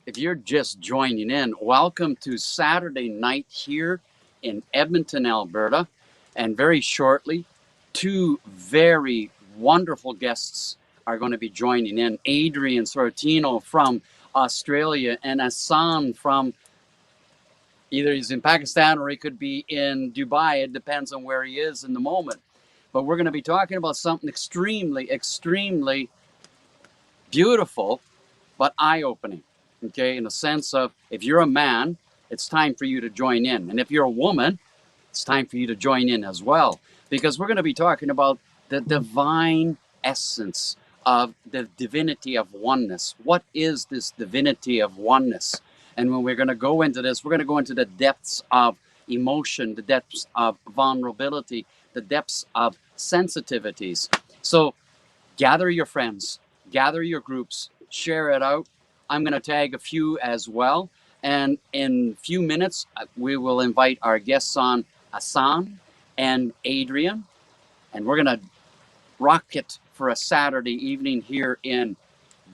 if you're just joining in, welcome to Saturday night here in Edmonton, Alberta. And very shortly, two very wonderful guests are going to be joining in. Adrian Sortino from Australia and Ahsan from either he's in Pakistan or he could be in Dubai. It depends on where he is in the moment. But we're going to be talking about something extremely, extremely beautiful, but eye-opening. Okay, in the sense of if you're a man, it's time for you to join in. And if you're a woman, it's time for you to join in as well. Because we're going to be talking about the divine essence of the divinity of oneness. What is this divinity of oneness? And when we're going to go into this, we're going to go into the depths of emotion, the depths of vulnerability, the depths of sensitivities. So gather your friends, gather your groups, share it out. I'm going to tag a few as well. And in a few minutes, we will invite our guests on, Ahsan and Adrian. And we're going to rock it for a Saturday evening here in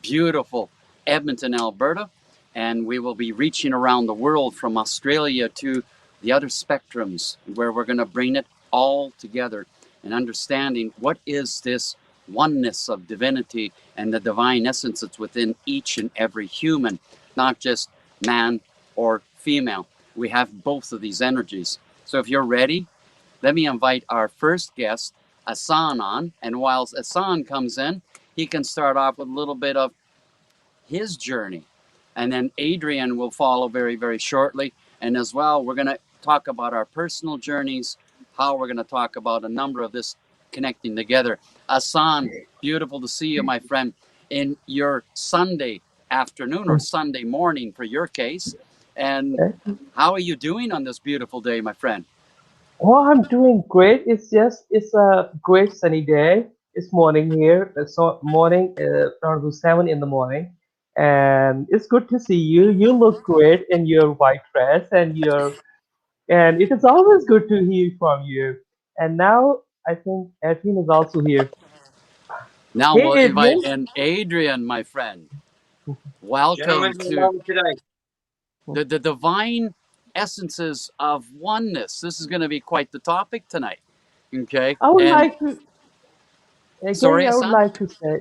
beautiful Edmonton, Alberta. And we will be reaching around the world from Australia to the other spectrums, where we're going to bring it all together and understanding what is this oneness of divinity and the divine essence that's within each and every human, not just man or female. We have both of these energies. So if you're ready, let me invite our first guest, Ahsan, on. And whilst Ahsan comes in, he can start off with a little bit of his journey. And then Adrian will follow very, very shortly. And as well, we're going to talk about our personal journeys, how we're going to talk about a number of this connecting together. Ahsan, beautiful to see you, my friend, in your Sunday afternoon or Sunday morning for your case. And how are you doing on this beautiful day, my friend? Oh, I'm doing great. It's a great sunny day. It's morning here. It's morning around 7 in the morning, and it's good to see you. You look great in your white dress, and it is always good to hear from you. And now I think Adrian is also here. Now Hey, we'll invite Adrian. in Adrian, my friend. Welcome Gentlemen, to hello today. the divine essences of oneness. This is going to be quite the topic tonight. Okay. I would And like to, Gary. sorry, I would Ahsan? like to say,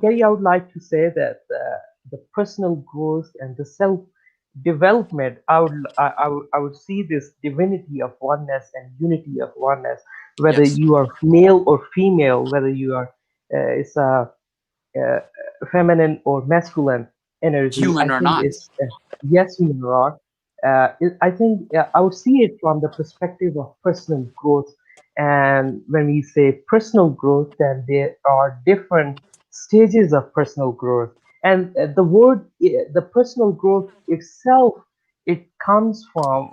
Gary. I would like to say that the personal growth and the self development, I would see this divinity of oneness and unity of oneness, whether Yes. you are male or female, whether you are it's a uh, feminine or masculine energy. I Human or think not. it's yes, you are. I think I would see it from the perspective of personal growth. And when we say personal growth, then there are different stages of personal growth. And the word, the personal growth itself, it comes from,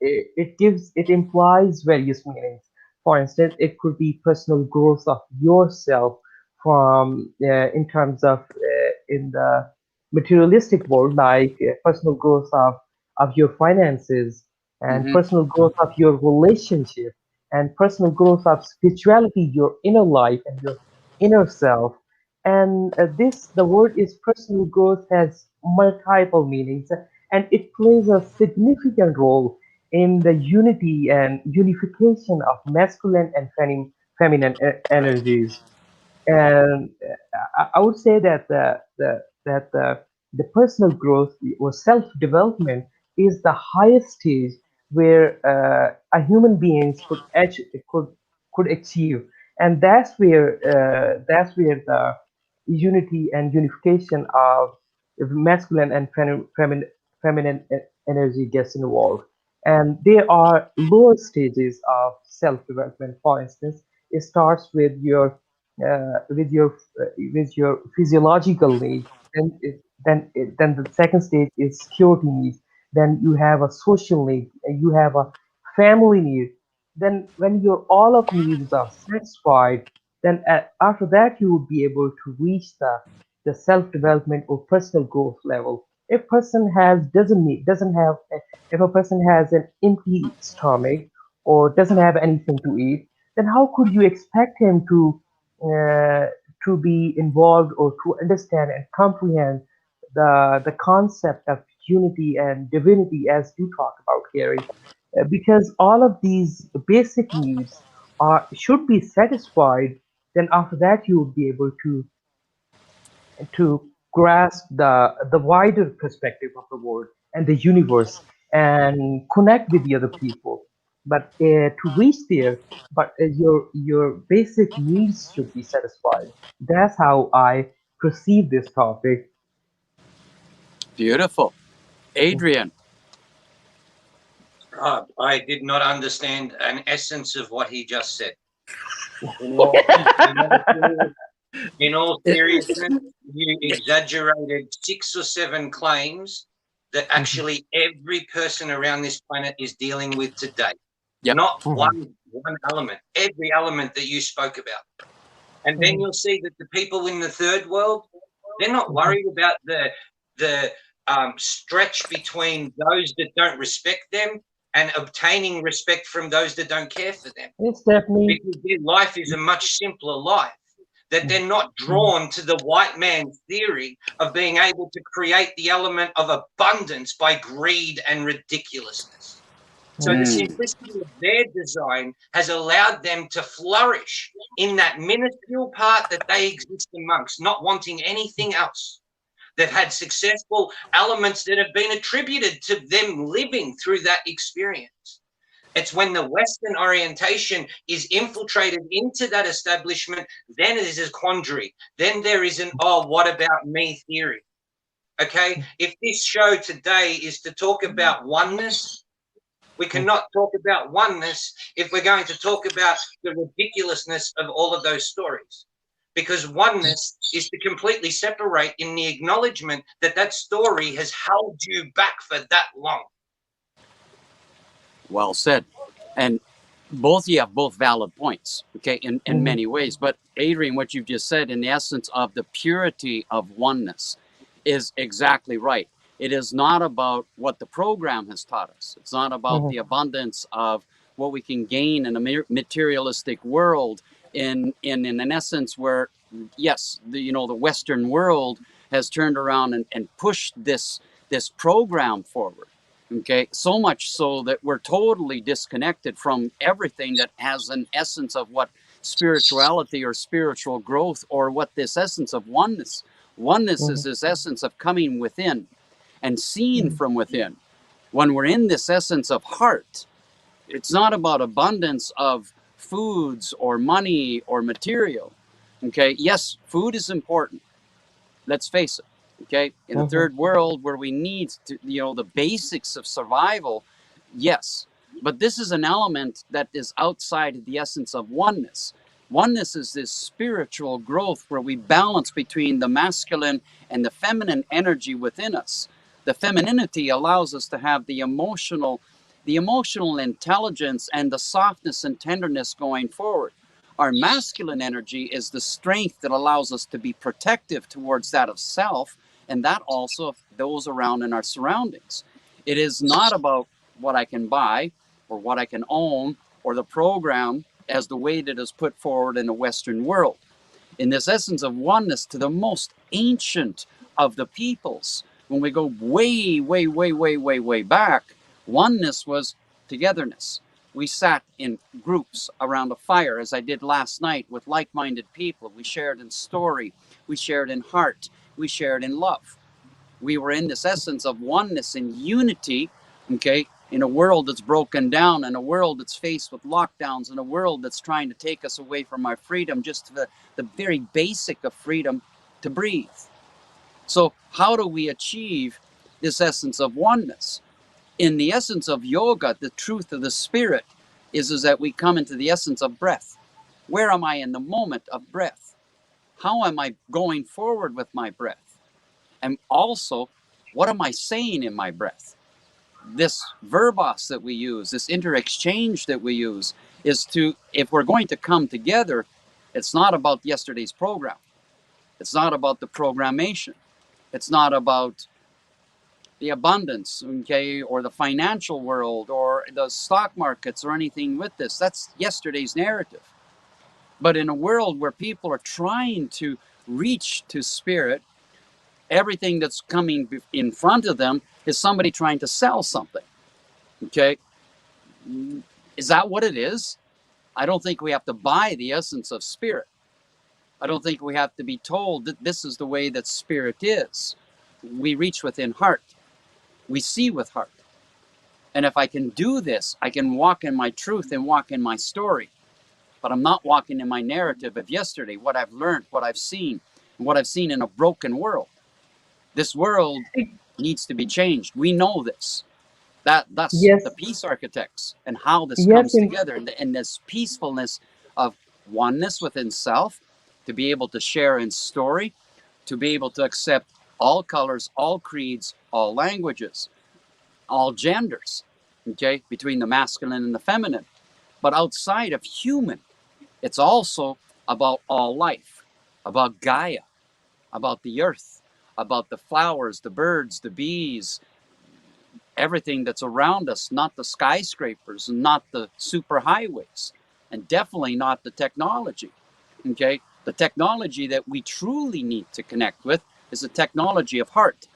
it implies various meanings. For instance, it could be personal growth of yourself from in terms of in the materialistic world, like personal growth of your finances, and Mm-hmm. personal growth of your relationship, and personal growth of spirituality, your inner life and your inner self. And this, the word is personal growth, has multiple meanings, and it plays a significant role in the unity and unification of masculine and feminine energies. And I would say that the personal growth or self development is the highest stage where a human beings could could achieve, and that's where the unity and unification of masculine and feminine energy gets involved. And there are lower stages of self development. For instance, it starts with your physiological needs. Then the second stage is security needs. Then you have a social need. You have a family need. Then when your all of needs are satisfied, then after that you will be able to reach the self development or personal growth level. If person has doesn't have if a person has an empty stomach or doesn't have anything to eat, then how could you expect him uh, to be involved or to understand and comprehend the concept of unity and divinity as you talk about, Gary, because all of these basic needs are should be satisfied. Then after that, you will be able to grasp the wider perspective of the world and the universe and connect with the other people. But to reach there, your basic needs should be satisfied. That's how I perceive this topic. Beautiful. Adrian. I did not understand an essence of what he just said. In all seriousness, you exaggerated 6 or 7 claims that actually every person around this planet is dealing with today. Yep. Not one element, every element that you spoke about. And then you'll see that the people in the third world, they're not worried about the stretch between those that don't respect them and obtaining respect from those that don't care for them. It's definitely Because their life is a much simpler life, that they're not drawn to the white man's theory of being able to create the element of abundance by greed and ridiculousness. So the simplicity of their design has allowed them to flourish in that minuscule part that they exist amongst, not wanting anything else. They've had successful elements that have been attributed to them living through that experience. It's when the Western orientation is infiltrated into that establishment, then it is a quandary. Then there is an, oh, what about me theory? Okay, if this show today is to talk about oneness, we cannot talk about oneness if we're going to talk about the ridiculousness of all of those stories. Because oneness is to completely separate in the acknowledgement that that story has held you back for that long. Well said. And both you have both valid points, okay, in many ways. But Adrian, what you've just said, in the essence of the purity of oneness, is exactly right. It is not about what the program has taught us. It's not about the abundance of what we can gain in a materialistic world. In an essence, where yes, the Western world has turned around and pushed this program forward. Okay, so much so that we're totally disconnected from everything that has an essence of what spirituality or spiritual growth, or what this essence of oneness. Oneness is this essence of coming within and seeing from within. When we're in this essence of heart, it's not about abundance of foods or money or material. Okay, yes, food is important. Let's face it. Okay, in the third world where we need to, the basics of survival, yes, but this is an element that is outside of the essence of oneness. Oneness is this spiritual growth where we balance between the masculine and the feminine energy within us. The femininity allows us to have the emotional intelligence and the softness and tenderness going forward. Our masculine energy is the strength that allows us to be protective towards that of self, and that also of those around in our surroundings. It is not about what I can buy or what I can own or the program as the way that is put forward in the Western world. In this essence of oneness, to the most ancient of the peoples, when we go way, way, way, way, way, way back, oneness was togetherness. We sat in groups around a fire, as I did last night, with like-minded people. We shared in story, we shared in heart, we shared in love. We were in this essence of oneness and unity, okay, in a world that's broken down, in a world that's faced with lockdowns, in a world that's trying to take us away from our freedom, just the very basic of freedom to breathe. So how do we achieve this essence of oneness? In the essence of yoga, the truth of the spirit is that we come into the essence of breath. Where am I in the moment of breath? How am I going forward with my breath? And also, what am I saying in my breath? This verbos that we use, this inter-exchange that we use, is to, if we're going to come together, it's not about yesterday's program. It's not about the programmation. It's not about the abundance, okay, or the financial world or the stock markets or anything with this. That's yesterday's narrative. But in a world where people are trying to reach to spirit, Everything that's coming in front of them is somebody trying to sell something. Okay? Is that what it is? I don't think we have to buy the essence of spirit. I don't think we have to be told that this is the way that spirit is. We reach within heart. We see with heart. And if I can do this, I can walk in my truth and walk in my story. But I'm not walking in my narrative of yesterday, what I've learned, what I've seen, and what I've seen in a broken world. This world needs to be changed. We know this. That's Yes, the peace architects and how this yes, comes together, and this peacefulness of oneness within self, to be able to share in story, to be able to accept all colors, all creeds, all languages, all genders, okay, between the masculine and the feminine. But outside of human, it's also about all life, about Gaia, about the earth, about the flowers, the birds, the bees, everything that's around us, not the skyscrapers, not the superhighways, and definitely not the technology. Okay? The technology that we truly need to connect with is the technology of heart.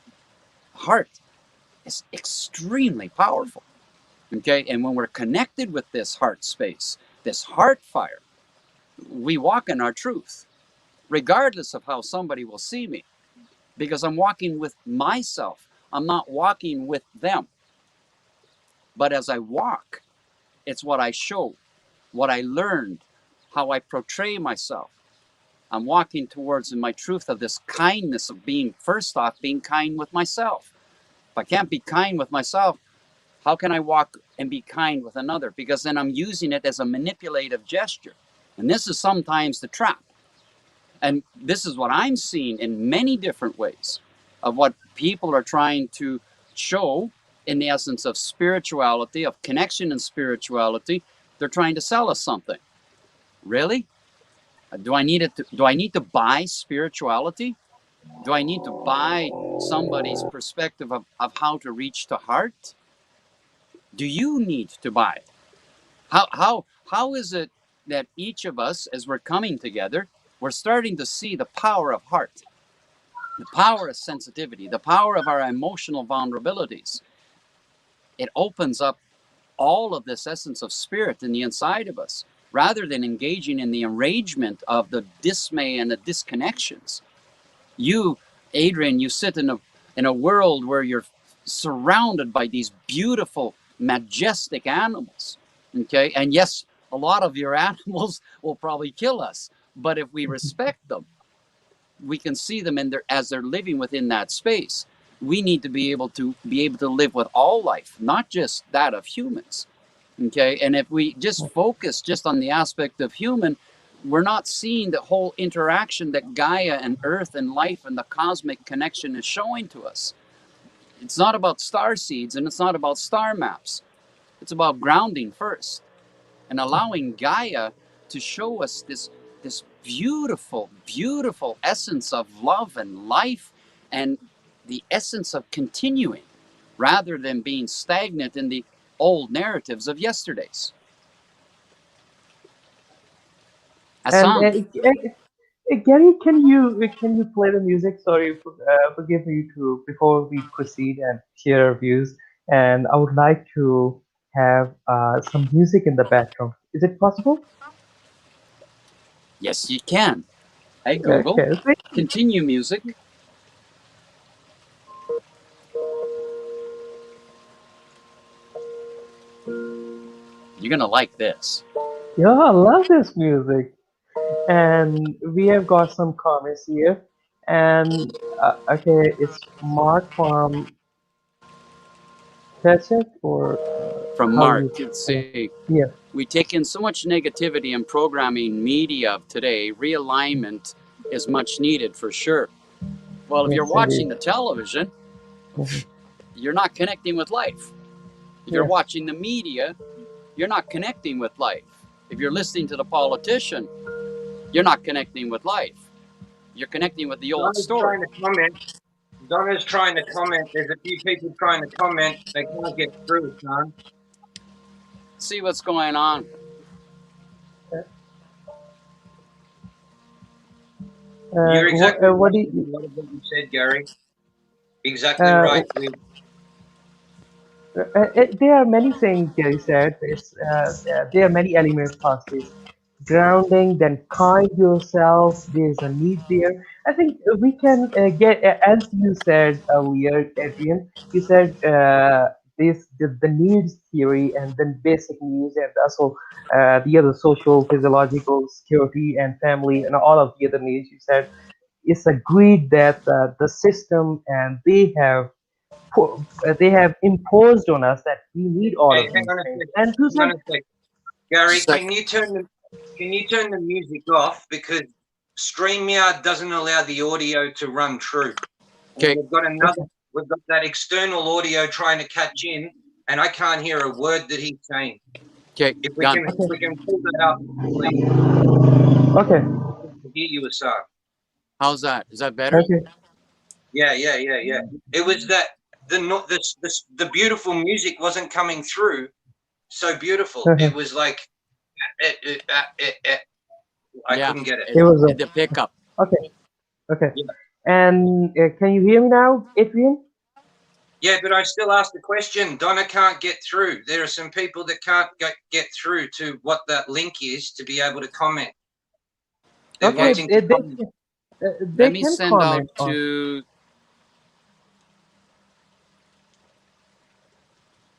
Heart is extremely powerful. Okay? And when we're connected with this heart space, this heart fire, we walk in our truth, regardless of how somebody will see me, because I'm walking with myself. I'm not walking with them. But as I walk, it's what I show, what I learned, how I portray myself. I'm walking towards in my truth of this kindness of being, first off, being kind with myself. If I can't be kind with myself, how can I walk and be kind with another? Because then I'm using it as a manipulative gesture. And this is sometimes the trap. And this is what I'm seeing in many different ways of what people are trying to show in the essence of spirituality, of connection and spirituality. They're trying to sell us something. Really? Do I need to buy spirituality? Do I need to buy somebody's perspective of how to reach the heart? Do you need to buy it? How is it that each of us, as we're coming together, we're starting to see the power of heart, the power of sensitivity, the power of our emotional vulnerabilities? It opens up all of this essence of spirit in the inside of us, rather than engaging in the enragement of the dismay and the disconnections. You, Adrian, you sit in a world where you're surrounded by these beautiful, majestic animals. Okay, and yes, a lot of your animals will probably kill us, but if we respect them, we can see them in their, as they're living within that space. We need to be able to live with all life, not just that of humans. Okay, and if we just focus just on the aspect of human, we're not seeing the whole interaction that Gaia and Earth and life and the cosmic connection is showing to us. It's not about star seeds and it's not about star maps. It's about grounding first and allowing Gaia to show us this beautiful, beautiful essence of love and life, and the essence of continuing rather than being stagnant in the old narratives of yesterdays. and Ahsan. Gary, can you play the music? Sorry, forgive me to before we proceed and share our views. And I would like to have some music in the background. Is it possible? Yes, you can. Hey, Google, Okay. continue music. You're going to like this. Yeah, I love this music. And we have got some comments here. And okay, it's Mark from Tachet or From how Mark. you Let's pronounce see. it. Yeah, We take in so much negativity in programming media of today. Realignment is much needed for sure. Well, if you're yes, indeed. watching the television, Mhm. you're not connecting with life. If you're Yes. watching the media, you're not connecting with life. If you're listening to the politician, you're not connecting with life. You're connecting with the old Donna's story. trying to comment. Donna's trying to comment. There's a few people trying to comment. They can't get through, son. See what's going on. You're And exactly what right do with a you, lot of what you said, Gary. Exactly right. There are many things Gary said. There are many elements past this. Grounding, then kind yourself. There's a need there. I think we can get, as you said earlier, Adrian, you said the needs theory and then basic needs and also the other social, physiological, security and family and all of the other needs. You said it's agreed that the system and they have imposed on us that we need all Hey, of hang these on a things. sec. And to Hang on some, a sec. Gary, Sec- can you turn the music off, because StreamYard doesn't allow the audio to run true. And Okay. we've got that external audio trying to catch in, and I can't hear a word that he's saying. Okay. If we Done. can pull that up, please. okay, To hear you, Ahsan. How's that? Is that better? okay, Yeah. It was that the beautiful music wasn't coming through so beautiful. It was like I Yeah. couldn't get it. it was The pickup. okay, okay. Yeah. And can you hear me now, Adrian? Yeah, but I still ask the question. Donna can't get through. There are some people that can't get through to what that link is to be able to comment. They're Okay, wanting to comment. they Let me can send out comment on. to.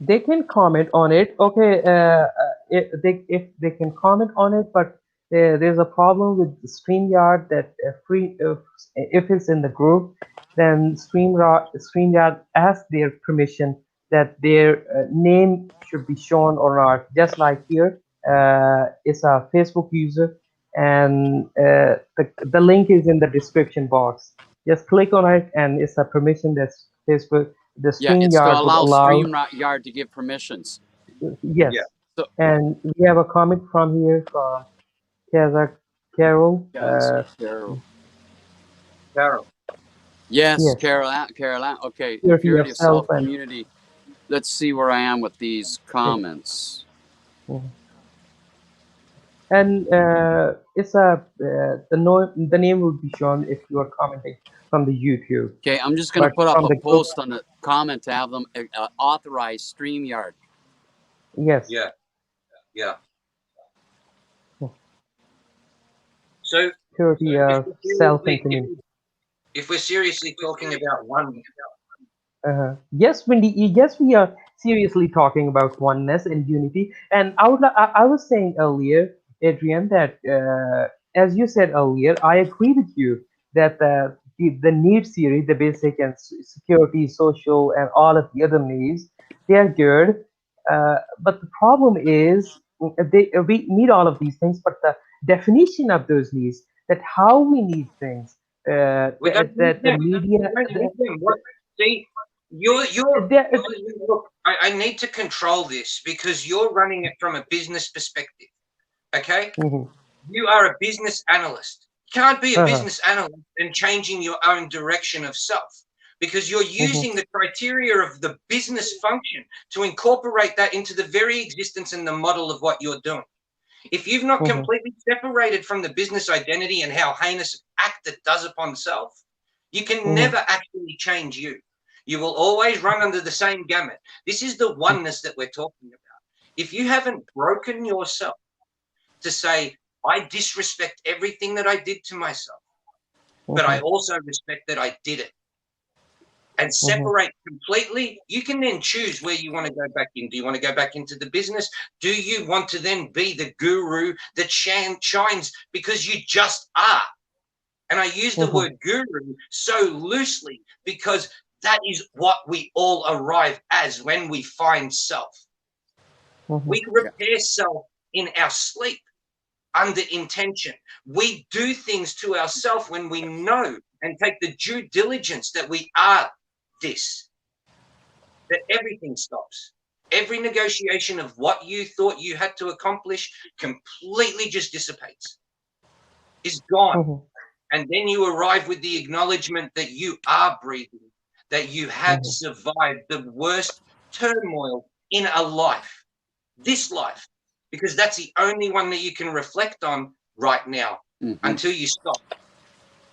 They can comment on it. Okay, if they can comment on it, but there's a problem with StreamYard that if it's in the group, then StreamYard asks their permission that their name should be shown or not. Just like here, it's a Facebook user, and the link is in the description box. Just click on it, and it's a permission that Facebook, the Yeah, it's to StreamYard would allow allow. StreamYard to give permissions. Yes. Yeah. So, And we have a comment from here from Kazakh Carol. guys, Carol. Carol. Yes, Yes, Carol. Carol. Okay, purity of purity of self self and community. Let's see where I am with these comments. mhm. And it's the name will be shown if you are commenting from the YouTube, Okay, I'm just going to but put up from a the group, post on the comment to have them authorize StreamYard. yes. Yeah. So Purity if of self and community. we're seriously talking about one, Yes, Wendy. Yes, we are seriously talking about oneness and unity. And I was saying earlier, Adrian, that as you said earlier, I agree with you that the need theory, the basic and security, social, and all of the other needs, they are good. But the problem is, we need all of these things, but the definition of those needs, that how we need things, we don't need that the them. media. We don't need them. What? See, you're The, look. I need to control this, because you're running it from a business perspective. Okay, mhm. you are a business analyst. You can't be a Uh-huh. business analyst and changing your own direction of self, because you're Mhm. using the criteria of the business function to incorporate that into the very existence and the model of what you're doing. If you've not Mhm. completely separated from the business identity and how heinous act it does upon self, you can Mhm. never actually change you. You will always run under the same gamut. This is the oneness that we're talking about. If you haven't broken yourself to say, I disrespect everything that I did to myself, but I Mhm. also respect that I did it, and Mhm. separate completely, you can then choose where you want to go back in. Do you want to go back into the business? Do you want to then be the guru that shines because you just are? And I use the Mhm. word guru so loosely because that is what we all arrive as when we find self. Mhm. We repair self in our sleep under intention. We do things to ourselves when we know and take the due diligence that we are this, that everything stops. Every negotiation of what you thought you had to accomplish completely just dissipates, is gone. Mhm. And then you arrive with the acknowledgement that you are breathing, that you have Mhm. survived the worst turmoil in a life, this life, because that's the only one that you can reflect on right now Mm-hmm. until you stop.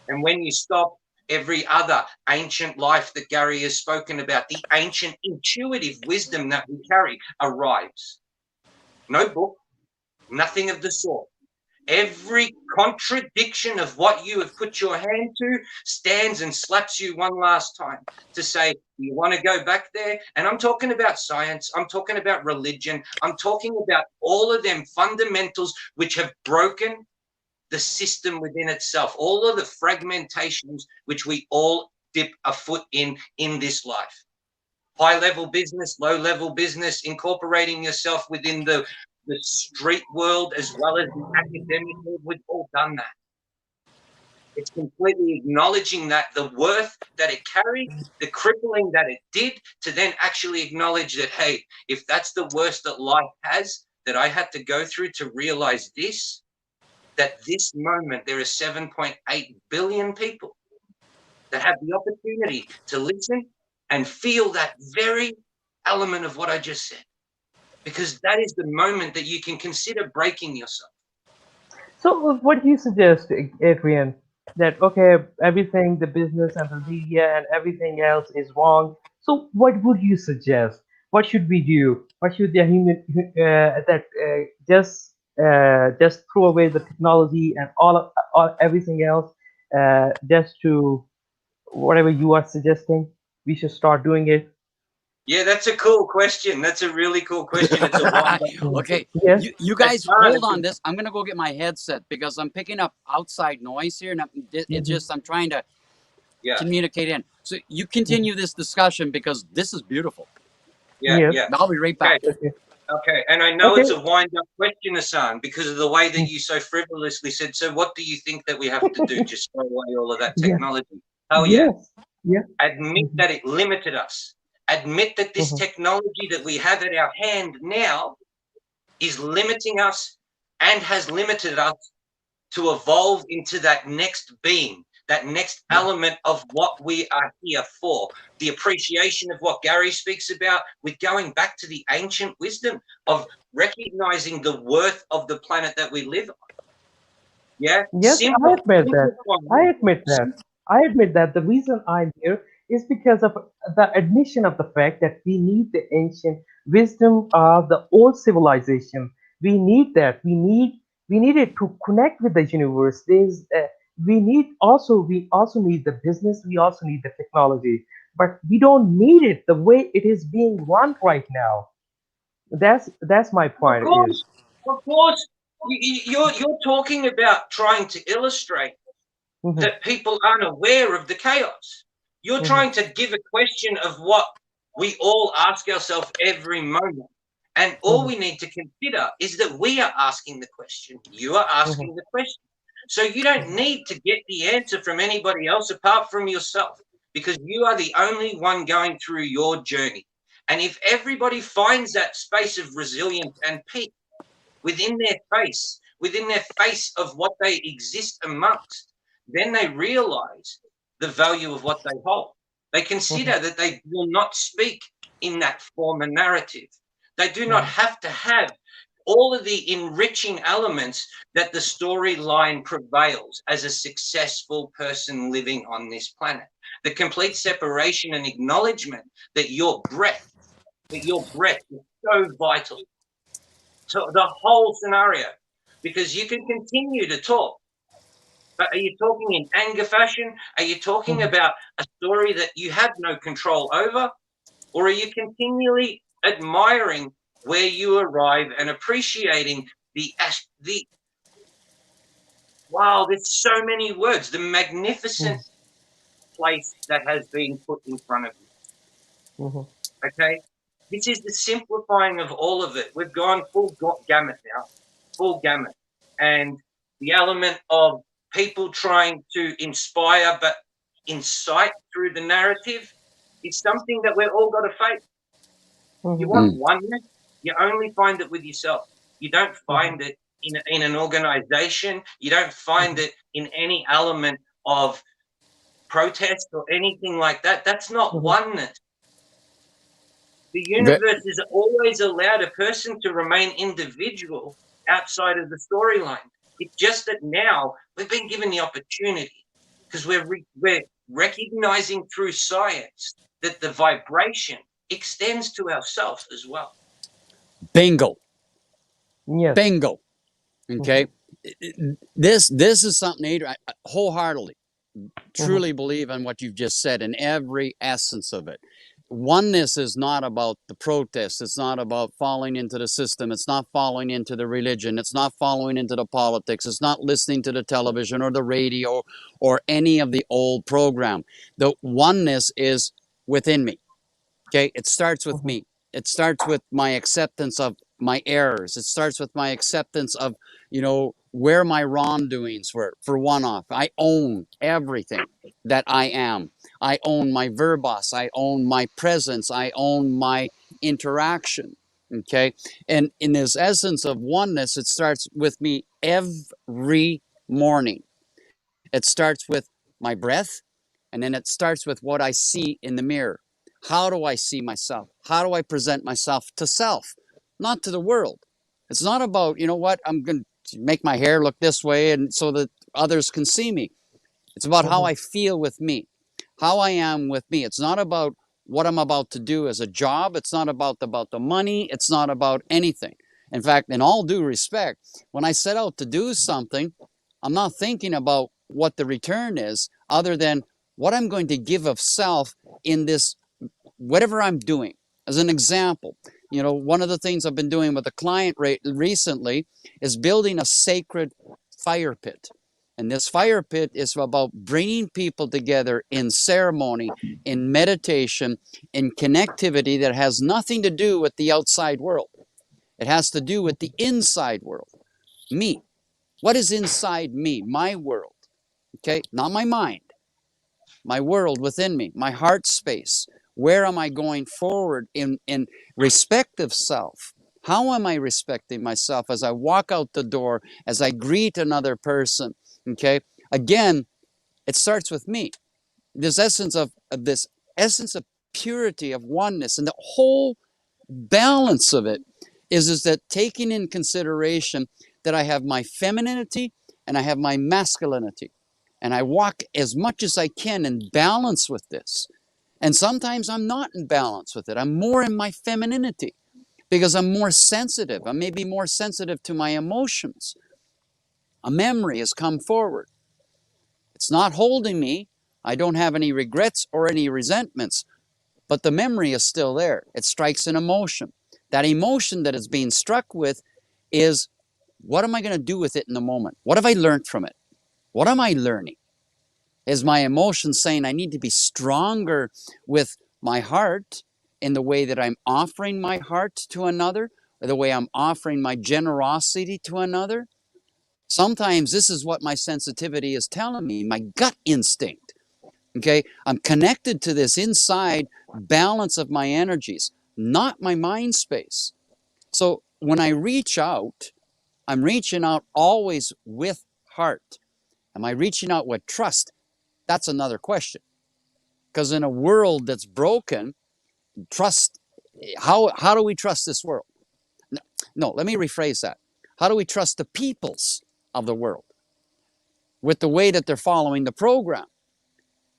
And when you stop, every other ancient life that Gary has spoken about, the ancient intuitive wisdom that we carry arrives. No book, nothing of the sort. Every contradiction of what you have put your hand to stands and slaps you one last time to say, you want to go back there? And I'm talking about science. I'm talking about religion. I'm talking about all of them fundamentals which have broken the system within itself, all of the fragmentations which we all dip a foot in this life. High-level business, low-level business, incorporating yourself within the street world as well as the academic world. We've all done that. It's completely acknowledging that the worth that it carried, the crippling that it did, to then actually acknowledge that, hey, if that's the worst that life has, that I had to go through to realize this, that this moment there are 7.8 billion people that have the opportunity to listen and feel that very element of what I just said. Because that is the moment that you can consider breaking yourself. So, what do you suggest, Adrian? That okay, everything, the business and the media and everything else is wrong. So, what would you suggest? What should we do? What should the human that just throw away the technology and all everything else, just to whatever you are suggesting? We should start doing it. Yeah, that's a cool question. That's a really cool question. It's a wild Okay, Yes. you guys hold on this. I'm gonna go get my headset because I'm picking up outside noise here, and it's just I'm trying to communicate in. So you continue this discussion because this is beautiful. Yes. I'll be right back. Okay, and I know it's a wind-up question, Ahsan, because of the way that you so frivolously said, so what do you think that we have to do? Just throw away all of that technology. Oh, yeah. Admit that it limited us. Admit that this technology that we have at our hand now is limiting us and has limited us to evolve into that next being, that next element of what we are here for. The appreciation of what Gary speaks about with going back to the ancient wisdom of recognizing the worth of the planet that we live on. Yeah? Yes, I Simple. admit that. I admit that the reason I'm here is because of the admission of the fact that we need the ancient wisdom of the old civilization. We need that. We need it to connect with the universe. We also need the business. We also need the technology, but we don't need it the way it is being run right now. That's my Of point. course. Of course. You're talking about trying to illustrate Mhm, that people aren't aware of the chaos. You're trying to give a question of what we all ask ourselves every moment. And all we need to consider is that we are asking the question. You are asking the question. So you don't need to get the answer from anybody else apart from yourself, because you are the only one going through your journey. And if everybody finds that space of resilience and peace within their face of what they exist amongst, then they realize the value of what they hold. They consider that they will not speak in that form and narrative. They do not have to have all of the enriching elements that the storyline prevails as a successful person living on this planet. The complete separation and acknowledgement that your breath is so vital to the whole scenario, because you can continue to talk, but are you talking in anger fashion? Are you talking about a story that you have no control over? Or are you continually admiring where you arrive and appreciating wow, there's so many words, the magnificent place that has been put in front of you. Okay? This is the simplifying of all of it. We've gone full gamut now, full gamut. And the element of people trying to inspire but incite through the narrative is something that we've all got to face. You want oneness, you only find it with yourself. You don't find it in an organization. You don't find it in any element of protest or anything like that. That's not oneness. The universe has always allowed a person to remain individual outside of the storyline. It's just that now we've been given the opportunity because we're recognizing through science that the vibration extends to ourselves as well. Bingo. Yes. Bingo. Okay. This is something, Adrian, I wholeheartedly, truly believe in what you've just said in every essence of it. Oneness is not about the protest. It's not about falling into the system. It's not falling into the religion. It's not falling into the politics. It's not listening to the television or the radio or any of the old program. The oneness is within me. Okay, it starts with me. It starts with my acceptance of my errors. It starts with my acceptance of, where my wrongdoings were. For one off, I own everything that I am. I own my verbos. I own my presence. I own my interaction. Okay, and in this essence of oneness, it starts with me every morning. It starts with my breath, and then it starts with what I see in the mirror. How do I see myself? How do I present myself to self, not to the world? It's not about, I'm going to make my hair look this way and so that others can see me. It's about how I feel with me, how I am with me. It's not about what I'm about to do as a job. It's not about the money. It's not about anything. In fact, in all due respect, when I set out to do something, I'm not thinking about what the return is other than what I'm going to give of self in this, whatever I'm doing. As an example, one of the things I've been doing with a client recently is building a sacred fire pit. And this fire pit is about bringing people together in ceremony, in meditation, in connectivity that has nothing to do with the outside world. It has to do with the inside world, me. What is inside me, my world? Okay, not my mind, my world within me, my heart space. Where am I going forward in respect of self? How am I respecting myself as I walk out the door, as I greet another person? Okay, again, it starts with me. This essence of purity, of oneness, and the whole balance of it is that taking in consideration that I have my femininity and I have my masculinity. And I walk as much as I can in balance with this. And sometimes I'm not in balance with it. I'm more in my femininity because I'm more sensitive. I may be more sensitive to my emotions. A memory has come forward. It's not holding me. I don't have any regrets or any resentments, but the memory is still there. It strikes an emotion. That emotion that it's being struck with is, what am I going to do with it in the moment? What have I learned from it? What am I learning? Is my emotion saying I need to be stronger with my heart in the way that I'm offering my heart to another, or the way I'm offering my generosity to another? Sometimes this is what my sensitivity is telling me, my gut instinct. Okay, I'm connected to this inside balance of my energies, not my mind space. So when I reach out, I'm reaching out always with heart. Am I reaching out with trust? That's another question. Because in a world that's broken, trust, how do we trust this world? No, let me rephrase that. How do we trust the peoples of the world with the way that they're following the program?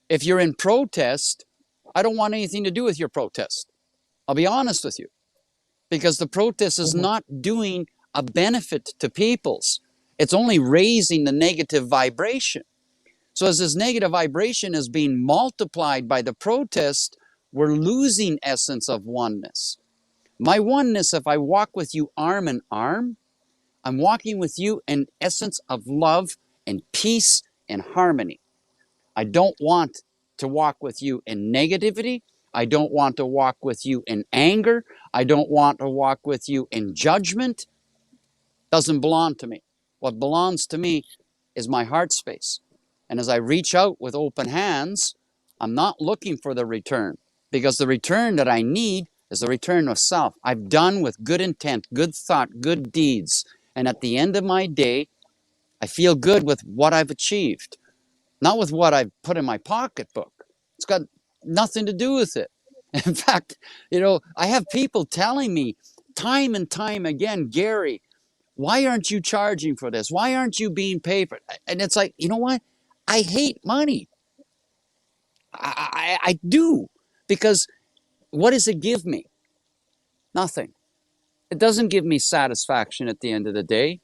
If you're in protest, I don't want anything to do with your protest. I'll be honest with you. Because the protest is not doing a benefit to peoples. It's only raising the negative vibration. So as this negative vibration is being multiplied by the protest, we're losing essence of oneness. My oneness, if I walk with you arm in arm, I'm walking with you in essence of love and peace and harmony. I don't want to walk with you in negativity. I don't want to walk with you in anger. I don't want to walk with you in judgment. Doesn't belong to me. What belongs to me is my heart space. And as I reach out with open hands, I'm not looking for the return, because the return that I need is the return of self. I've done with good intent, good thought, good deeds. And at the end of my day, I feel good with what I've achieved, not with what I've put in my pocketbook. It's got nothing to do with it. In fact, I have people telling me time and time again, Gary, why aren't you charging for this? Why aren't you being paid for it? And it's like, you know what? I hate money. I do, because what does it give me? Nothing. It doesn't give me satisfaction at the end of the day.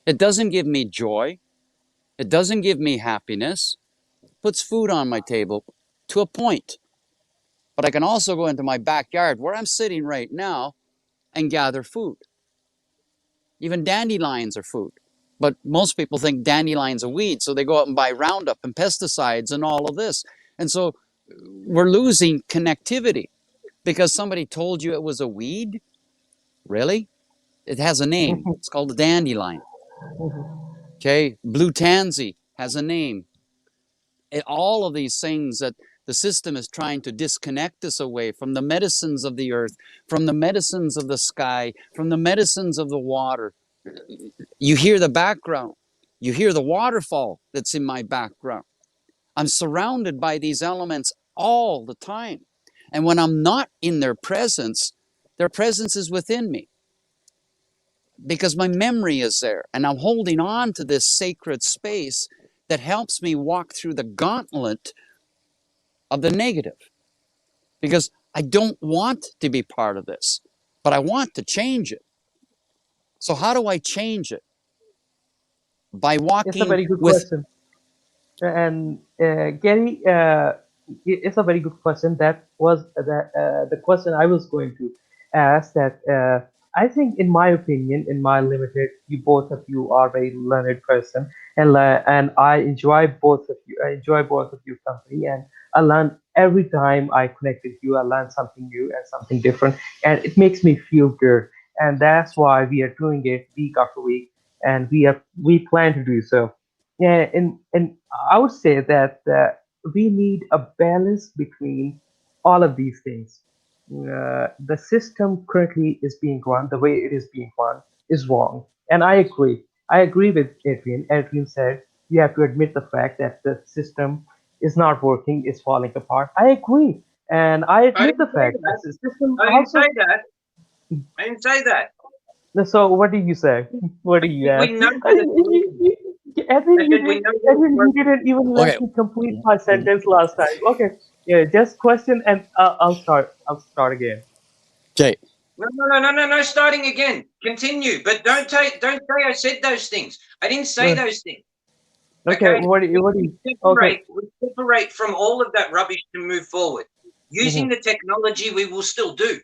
It doesn't give me joy. It doesn't give me happiness. It puts food on my table to a point. But I can also go into my backyard where I'm sitting right now and gather food. Even dandelions are food. But most people think dandelions are weeds, so they go out and buy Roundup and pesticides and all of this. And so we're losing connectivity because somebody told you it was a weed. Really? It has a name. It's called a dandelion. Okay? Blue tansy has a name. All of these things that the system is trying to disconnect us away from the medicines of the earth, from the medicines of the sky, from the medicines of the water. You hear the background. You hear the waterfall that's in my background. I'm surrounded by these elements all the time. And when I'm not in their presence is within me because my memory is there. And I'm holding on to this sacred space that helps me walk through the gauntlet of the negative. Because I don't want to be part of this, but I want to change it. So how do I change it? By It's a walking very good with... question. And Gary, it's a very good question. That was the question I was going to ask. That I think, in my opinion, in my limited, you both of you are very learned person, and I enjoy both of you. I enjoy both of your company, and I learn every time I connect with you. I learn something new and something different, and it makes me feel good. And that's why we are doing it week after week, and we plan to do so. Yeah, and I would say that we need a balance between all of these things. The system currently is being run, the way it is being run is wrong, and I agree. I agree with Adrian. Adrian said you have to admit the fact that the system is not working, is falling apart. I agree, and I I admit didn't the say fact that that. the system I didn't also. say that. I didn't say that. So what do you say? What do I you said we ask? know that it's broken. I said we know that it's Edwin, you broken. didn't even Okay. let me complete my sentence last time. Okay, yeah, just question and I'll start. I'll start again. Okay. No. Starting again. Continue, but don't say I said those things. I didn't say Uh, those things. Okay, Okay. what do you? Okay. We separate from all of that rubbish to move forward. Using Mm-hmm, the technology we will still do,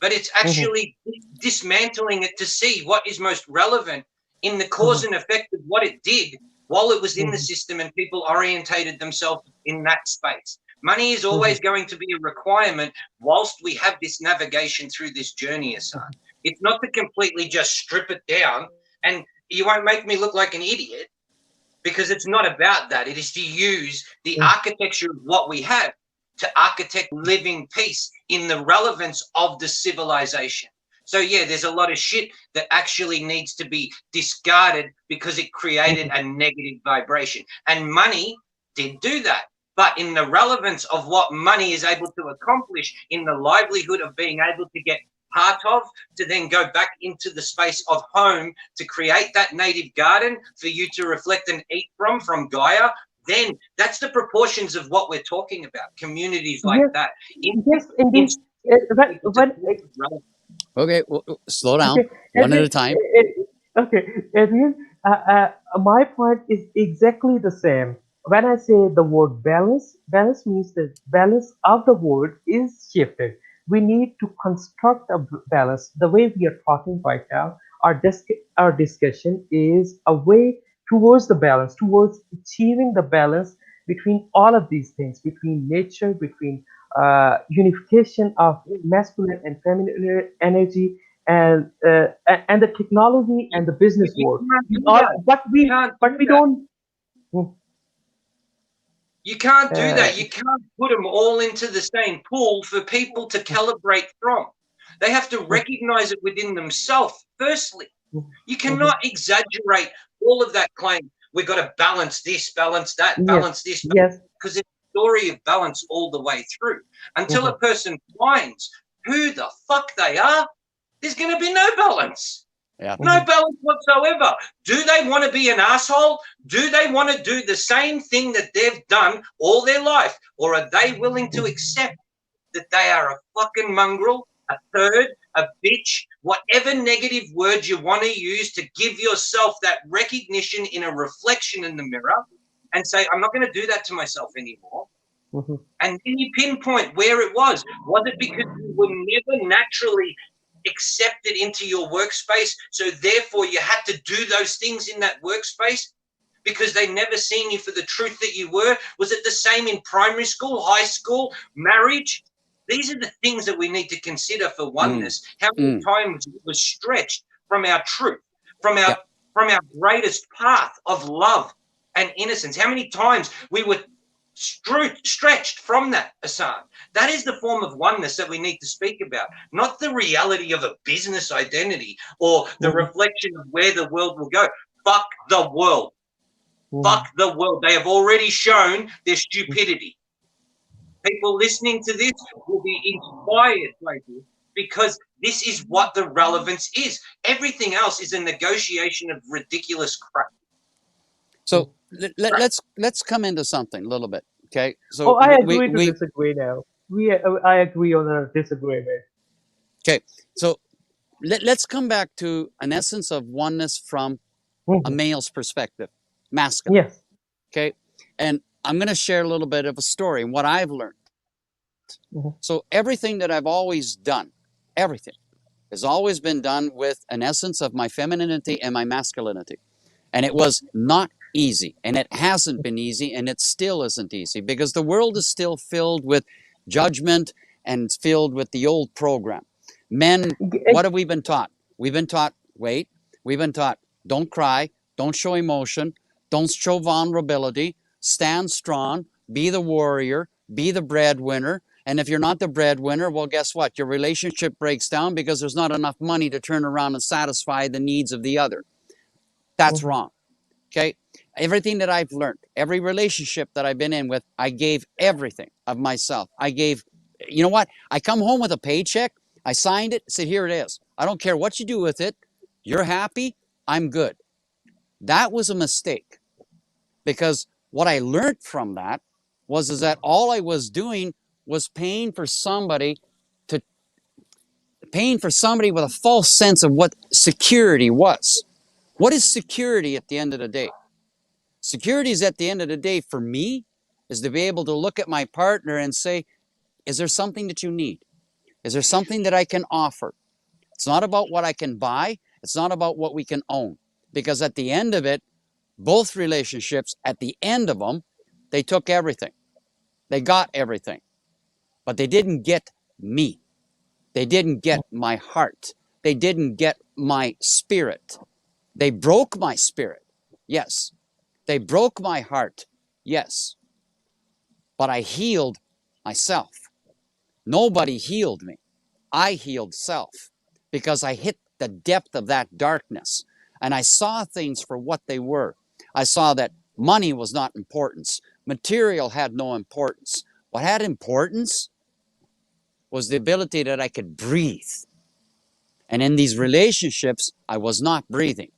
but it's mm-hmm, actually dismantling it to see what is most relevant in the cause mm-hmm, and effect of what it did while it was in the mm-hmm, system and people orientated themselves in that space. Money is mm-hmm, always going to be a requirement whilst we have this navigation through this journey, Ahsan. It's not to completely just strip it down, and you won't make me look like an idiot, because it's not about that. It is to use the architecture of what we have to architect living peace in the relevance of the civilization. So yeah, there's a lot of shit that actually needs to be discarded because it created a negative vibration. And money did do that. But in the relevance of what money is able to accomplish in the livelihood of being able to get part of, to then go back into the space of home to create that native garden for you to reflect and eat from Gaia, then that's the proportions of what we're talking about. Communities like yes, that. yes, indeed. But Okay. Well, slow down. okay, One at a time. okay, Adrian, my point is exactly the same. When I say the word balance, balance means the balance of the word is shifted. We need to construct a balance. The way we are talking right now, our discussion is a way towards the balance, towards achieving the balance between all of these things, between nature, between unification of masculine and feminine energy, and the technology and the business you world. can't We do all, that. You can't but do we that. don't. You can't do Uh, that. You can't put them all into the same pool for people to calibrate from. They have to recognize it within themselves, firstly. You cannot exaggerate all of that claim. We've got to balance this, balance that, yes, balance this, yes. because it's a story of balance all the way through. Until a person finds who the fuck they are, there's going to be no balance. Yeah. No balance whatsoever. Do they want to be an asshole? Do they want to do the same thing that they've done all their life? Or are they willing to accept that they are a fucking mongrel, a third, a bitch, whatever negative word you want to use to give yourself that recognition in a reflection in the mirror and say, I'm not going to do that to myself anymore. And then you pinpoint where it was. Was it because you were never naturally accepted into your workspace, so therefore you had to do those things in that workspace because they never seen you for the truth that you were? Was it the same in primary school, high school, marriage? These are the things that we need to consider for oneness. How many times it was stretched from our truth, from our greatest path of love and innocence? How many times we were stretched from that, Ahsan? That is the form of oneness that we need to speak about, not the reality of a business identity or the reflection of where the world will go. Fuck the world. Fuck the world. They have already shown their stupidity. People listening to this will be inspired by this because this is what the relevance is. Everything else is a negotiation of ridiculous crap. So let's come into something a little bit. Okay. So I agree to disagree now. I agree on a disagreement. Okay. So let's come back to an essence of oneness from a male's perspective, masculine. Yes. Okay. And I'm going to share a little bit of a story and what I've learned. So everything that I've always done, everything has always been done with an essence of my femininity and my masculinity. And it was not easy, and it hasn't been easy, and it still isn't easy because the world is still filled with judgment and filled with the old program. Men, what have we been taught? We've been taught, wait, we've been taught, don't cry, don't show emotion, don't show vulnerability, stand strong, be the warrior, be the breadwinner. And if you're not the breadwinner, well, guess what? Your relationship breaks down because there's not enough money to turn around and satisfy the needs of the other. That's wrong. Okay? Everything that I've learned, every relationship that I've been in with, I gave everything of myself. I gave, you know what? I come home with a paycheck, I signed it, said, here it is. I don't care what you do with it. You're happy, I'm good. That was a mistake because what I learned from that was that all I was doing was paying for somebody with a false sense of what security was. What is security at the end of the day? Security is at the end of the day for me is to be able to look at my partner and say, is there something that you need? Is there something that I can offer? It's not about what I can buy. It's not about what we can own. Because at the end of it, both relationships, at the end of them, they took everything. They got everything. But they didn't get me. They didn't get my heart. They didn't get my spirit. They broke my spirit. Yes. They broke my heart. Yes. But I healed myself. Nobody healed me. I healed self because I hit the depth of that darkness and I saw things for what they were. I saw that money was not importance. Material had no importance. What had importance was the ability that I could breathe. And in these relationships, I was not breathing.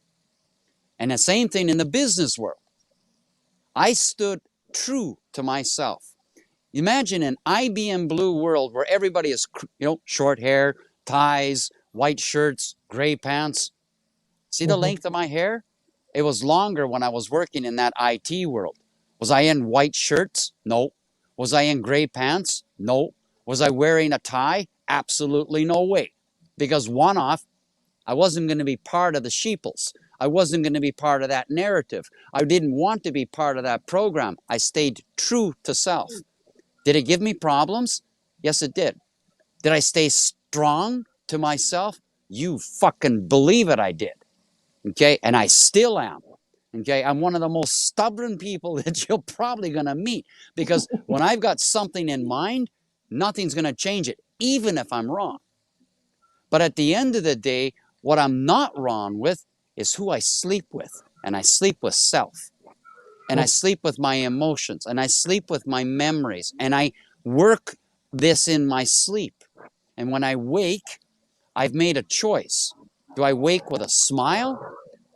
And the same thing in the business world. I stood true to myself. Imagine an IBM blue world where everybody is, short hair, ties, white shirts, gray pants. See the length of my hair? It was longer when I was working in that IT world. Was I in white shirts? No. Was I in gray pants? No. Was I wearing a tie? Absolutely no way. Because one off, I wasn't going to be part of the sheeples. I wasn't going to be part of that narrative. I didn't want to be part of that program. I stayed true to self. Did it give me problems? Yes, it did. Did I stay strong to myself? You fucking believe it, I did. Okay, and I still am. Okay, I'm one of the most stubborn people that you're probably going to meet because when I've got something in mind, nothing's going to change it, even if I'm wrong. But at the end of the day, what I'm not wrong with is who I sleep with. And I sleep with self. And I sleep with my emotions. And I sleep with my memories. And I work this in my sleep. And when I wake, I've made a choice. Do I wake with a smile,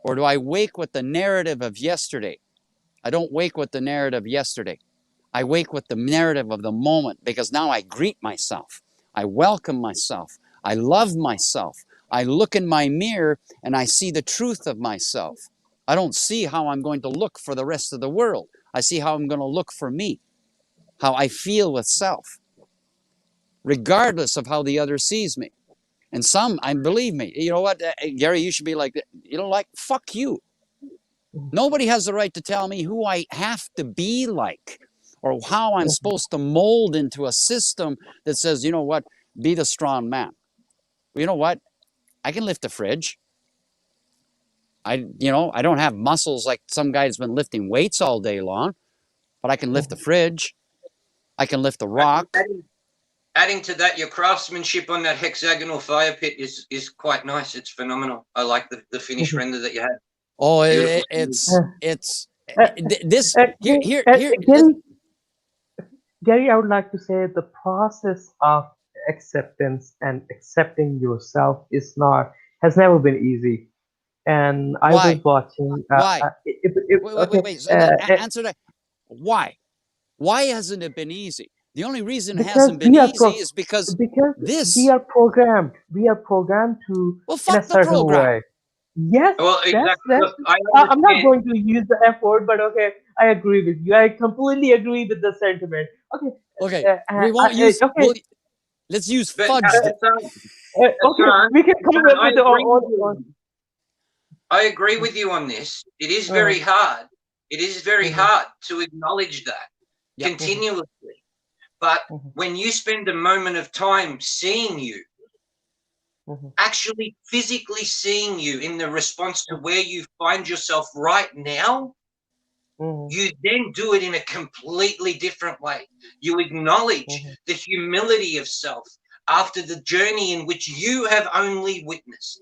or do I wake with the narrative of yesterday? I don't wake with the narrative of yesterday. I wake with the narrative of the moment, because now I greet myself. I welcome myself. I love myself. I look in my mirror and I see the truth of myself. I don't see how I'm going to look for the rest of the world. I see how I'm going to look for me, how I feel with self, regardless of how the other sees me. And some, I believe me, you know what, Gary, you should be like, you know, like, fuck you. Nobody has the right to tell me who I have to be like, or how I'm supposed to mold into a system that says, you know what, be the strong man. You know what? I can lift a fridge. I don't have muscles like some guy's been lifting weights all day long, but I can lift a fridge. I can lift a rock. Adding to that, your craftsmanship on that hexagonal fire pit is quite nice. It's phenomenal. I like the finished render that you had. Oh, Beautiful. it's this here. Gary, I would like to say the process of acceptance and accepting yourself has never been easy. And I was Why? watching. Why? Okay. Wait. So answer that. Why? Why hasn't it been easy? The only reason it Because hasn't been easy is because we this. are programmed. We are programmed to Well, in a fuck the certain program. way. Yes, Well, exactly. that's. Look, I I'm not understand. going to use the F word, but okay, I agree with you. I completely agree with the sentiment. Okay. Okay, we won't use. Okay. Let's use But fudge. Okay, Hassan, we can come up I with agree with on. you. I agree with you on this. It is very hard. It is very hard to acknowledge that continuously. But when you spend a moment of time seeing you, actually physically seeing you in the response to where you find yourself right now, you then do it in a completely different way. You acknowledge the humility of self after the journey in which you have only witnessed.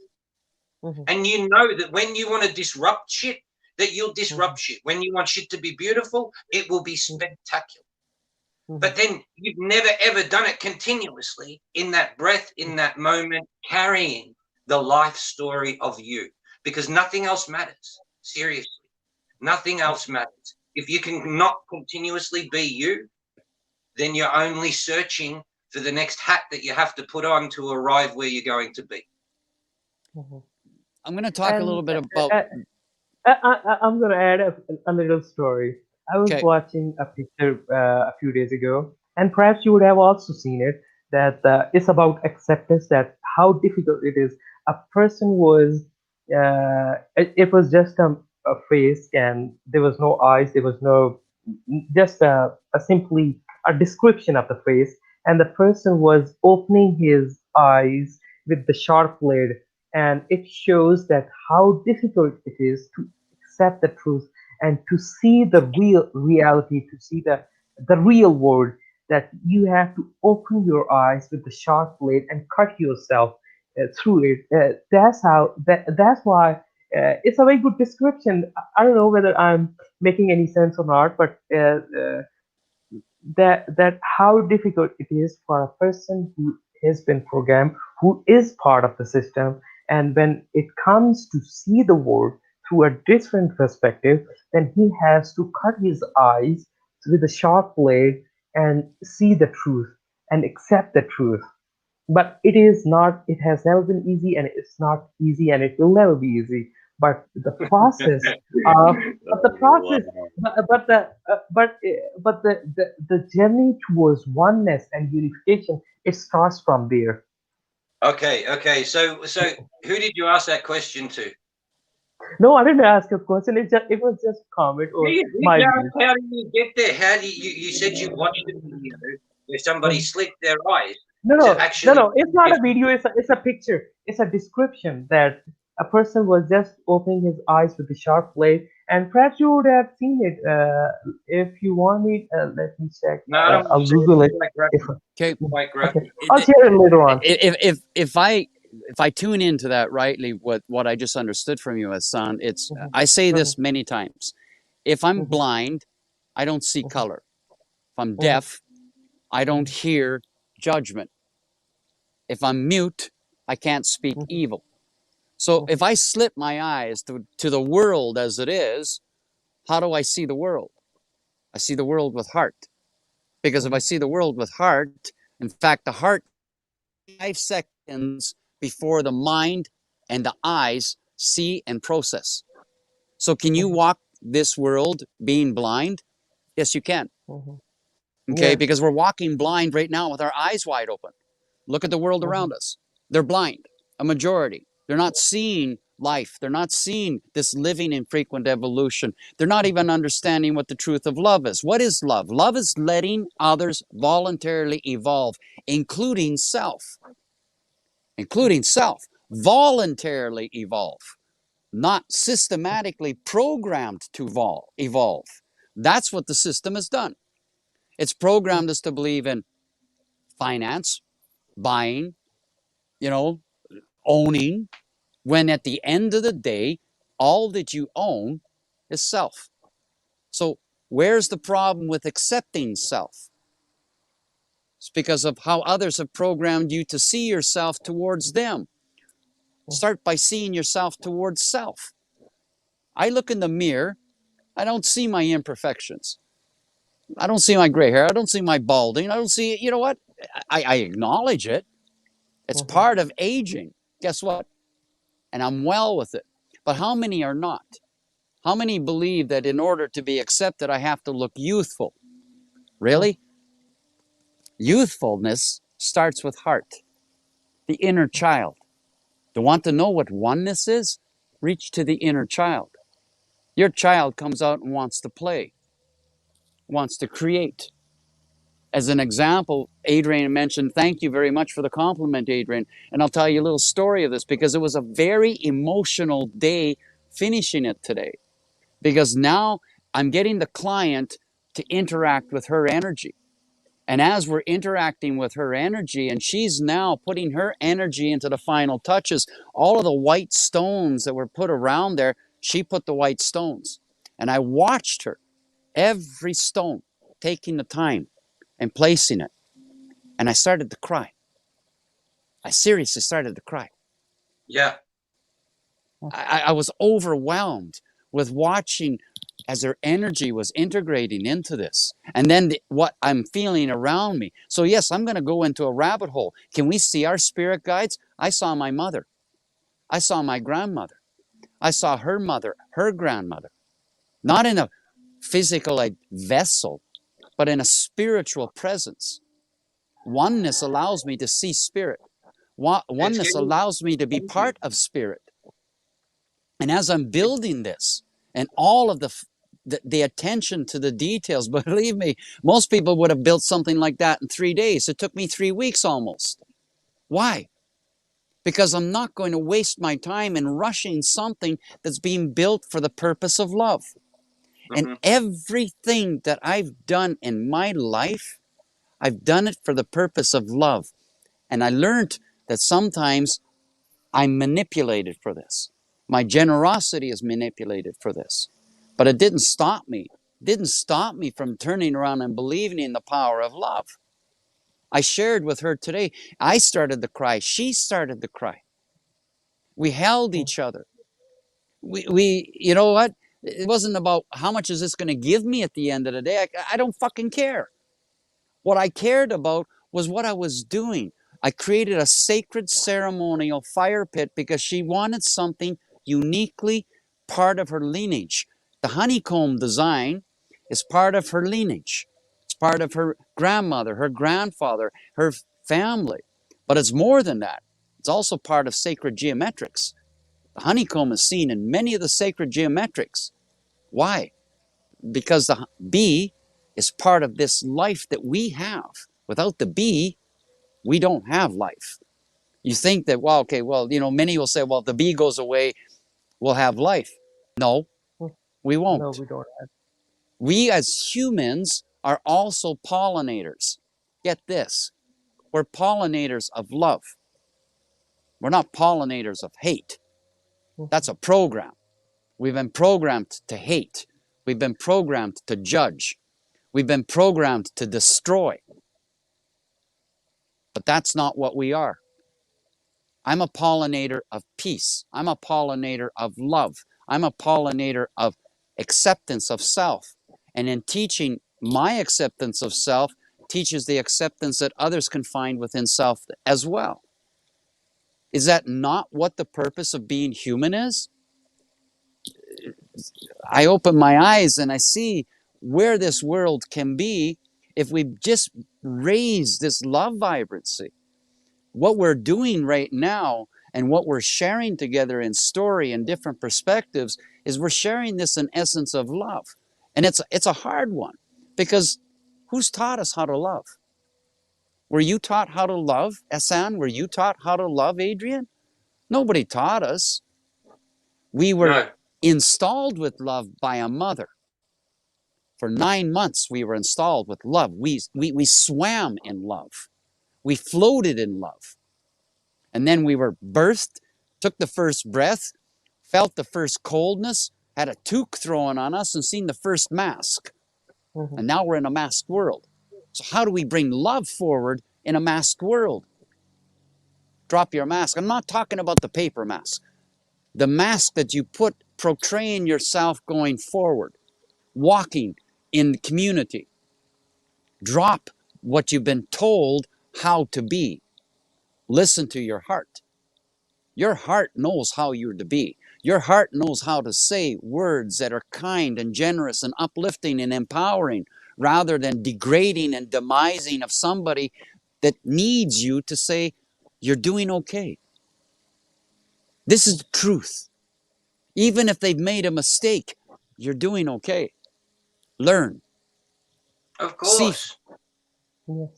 And you know that when you want to disrupt shit, that you'll disrupt shit. When you want shit to be beautiful, it will be spectacular. But then you've never ever done it continuously in that breath, in that moment, carrying the life story of you, because nothing else matters. Seriously, nothing else matters. If you can not continuously be you, then you're only searching for the next hat that you have to put on to arrive where you're going to be. I'm going to talk a little bit about. I'm going to add a little story. I was watching a picture a few days ago, and perhaps you would have also seen it. That it's about acceptance. That how difficult it is. A person was. It was just a face, and there was no eyes. There was no just simply a description of the face, and the person was opening his eyes with the sharp blade, and it shows that how difficult it is to accept the truth and to see the real reality, to see the real world, that you have to open your eyes with the sharp blade and cut yourself through it. That's why it's a very good description. I don't know whether I'm making any sense or not, but that how difficult it is for a person who has been programmed, who is part of the system, and when it comes to see the world through a different perspective, then he has to cut his eyes with a sharp blade and see the truth and accept the truth. But it has never been easy, and it's not easy, and it will never be easy. But the process of but the process but the but the journey towards oneness and unification, it starts from there. Okay. So who did you ask that question to? No, I didn't ask a question. It was just a comment or my view. How did you get there? How do you said you watched a video where somebody slit their eyes to actually. No. It's not a video. It's a picture. It's a description that a person was just opening his eyes with a sharp blade, and perhaps you would have seen it. If you want me, let me check. No, I don't I'll see Google it. Okay. Okay. I'll share it later on. If I tune into that rightly, what I just understood from you, Ahsan, it's I say this many times. If I'm blind, I don't see color. If I'm deaf, I don't hear judgment. If I'm mute, I can't speak evil. So if I slip my eyes to the world as it is, how do I see the world? I see the world with heart. Because if I see the world with heart, in fact, the heart 5 seconds before the mind and the eyes see and process. So can you walk this world being blind? Yes, you can. Okay, Yeah. because we're walking blind right now with our eyes wide open. Look at the world around us. They're blind, a majority. They're not seeing life. They're not seeing this living in frequent evolution. They're not even understanding what the truth of love is. What is love? Love is letting others voluntarily evolve, including self. Including self. Voluntarily evolve, not systematically programmed to evolve. That's what the system has done. It's programmed us to believe in finance, buying, owning, when at the end of the day, all that you own is self. So where's the problem with accepting self? It's because of how others have programmed you to see yourself towards them. Start by seeing yourself towards self. I look in the mirror, I don't see my imperfections. I don't see my gray hair. I don't see my balding. I don't see, you know what? I acknowledge it. It's part of aging. Guess what? And I'm well with it. But how many are not? How many believe that in order to be accepted, I have to look youthful? Really? Youthfulness starts with heart, the inner child. To want to know what oneness is? Reach to the inner child. Your child comes out and wants to play, wants to create. As an example, Adrian mentioned, thank you very much for the compliment, Adrian. And I'll tell you a little story of this because it was a very emotional day finishing it today. Because now I'm getting the client to interact with her energy. And as we're interacting with her energy, and she's now putting her energy into the final touches, all of the white stones that were put around there, she put the white stones. And I watched her, every stone, taking the time and placing it. And I started to cry. I seriously started to cry. Yeah. I was overwhelmed with watching as their energy was integrating into this. And then what I'm feeling around me. So yes, I'm going to go into a rabbit hole. Can we see our spirit guides? I saw my mother. I saw my grandmother. I saw her mother, her grandmother. Not in a physical like vessel, but in a spiritual presence. Oneness allows me to see spirit. Oneness allows me to be part of spirit. And as I'm building this and all of the attention to the details, believe me, most people would have built something like that in 3 days. It took me 3 weeks almost. Why? Because I'm not going to waste my time in rushing something that's being built for the purpose of love. And everything that I've done in my life, I've done it for the purpose of love. And I learned that sometimes I'm manipulated for this. My generosity is manipulated for this. But it didn't stop me. It didn't stop me from turning around and believing in the power of love. I shared with her today. I started to cry. She started to cry. We held each other. We you know what? It wasn't about how much is this going to give me at the end of the day. I don't fucking care. What I cared about was what I was doing. I created a sacred ceremonial fire pit because she wanted something uniquely part of her lineage. The honeycomb design is part of her lineage. It's part of her grandmother, her grandfather, her family. But it's more than that. It's also part of sacred geometrics. The honeycomb is seen in many of the sacred geometrics. Why? Because the bee is part of this life that we have. Without the bee, we don't have life. You think that, well, okay, well, many will say, well, if the bee goes away, we'll have life. No, we won't. No, we don't have. We as humans are also pollinators. Get this. We're pollinators of love. We're not pollinators of hate. That's a program. We've been programmed to hate. We've been programmed to judge. We've been programmed to destroy. But that's not what we are. I'm a pollinator of peace. I'm a pollinator of love. I'm a pollinator of acceptance of self. And in teaching my acceptance of self, teaches the acceptance that others can find within self as well. Is that not what the purpose of being human is? I open my eyes and I see where this world can be if we just raise this love vibrancy. What we're doing right now and what we're sharing together in story and different perspectives is we're sharing this in essence of love. And it's a hard one because who's taught us how to love? Were you taught how to love, Ahsan? Were you taught how to love, Adrian? Nobody taught us. We were No. installed with love by a mother. For 9 months, we were installed with love. We swam in love. We floated in love. And then we were birthed, took the first breath, felt the first coldness, had a toque thrown on us, and seen the first mask. Mhm. And now we're in a masked world. So how do we bring love forward in a masked world? Drop your mask. I'm not talking about the paper mask. The mask that you put portraying yourself going forward, walking in community. Drop what you've been told how to be. Listen to your heart. Your heart knows how you're to be. Your heart knows how to say words that are kind and generous and uplifting and empowering rather than degrading and demising of somebody that needs you to say, you're doing okay. This is the truth. Even if they've made a mistake, you're doing okay. Learn. Of See. course. Yes.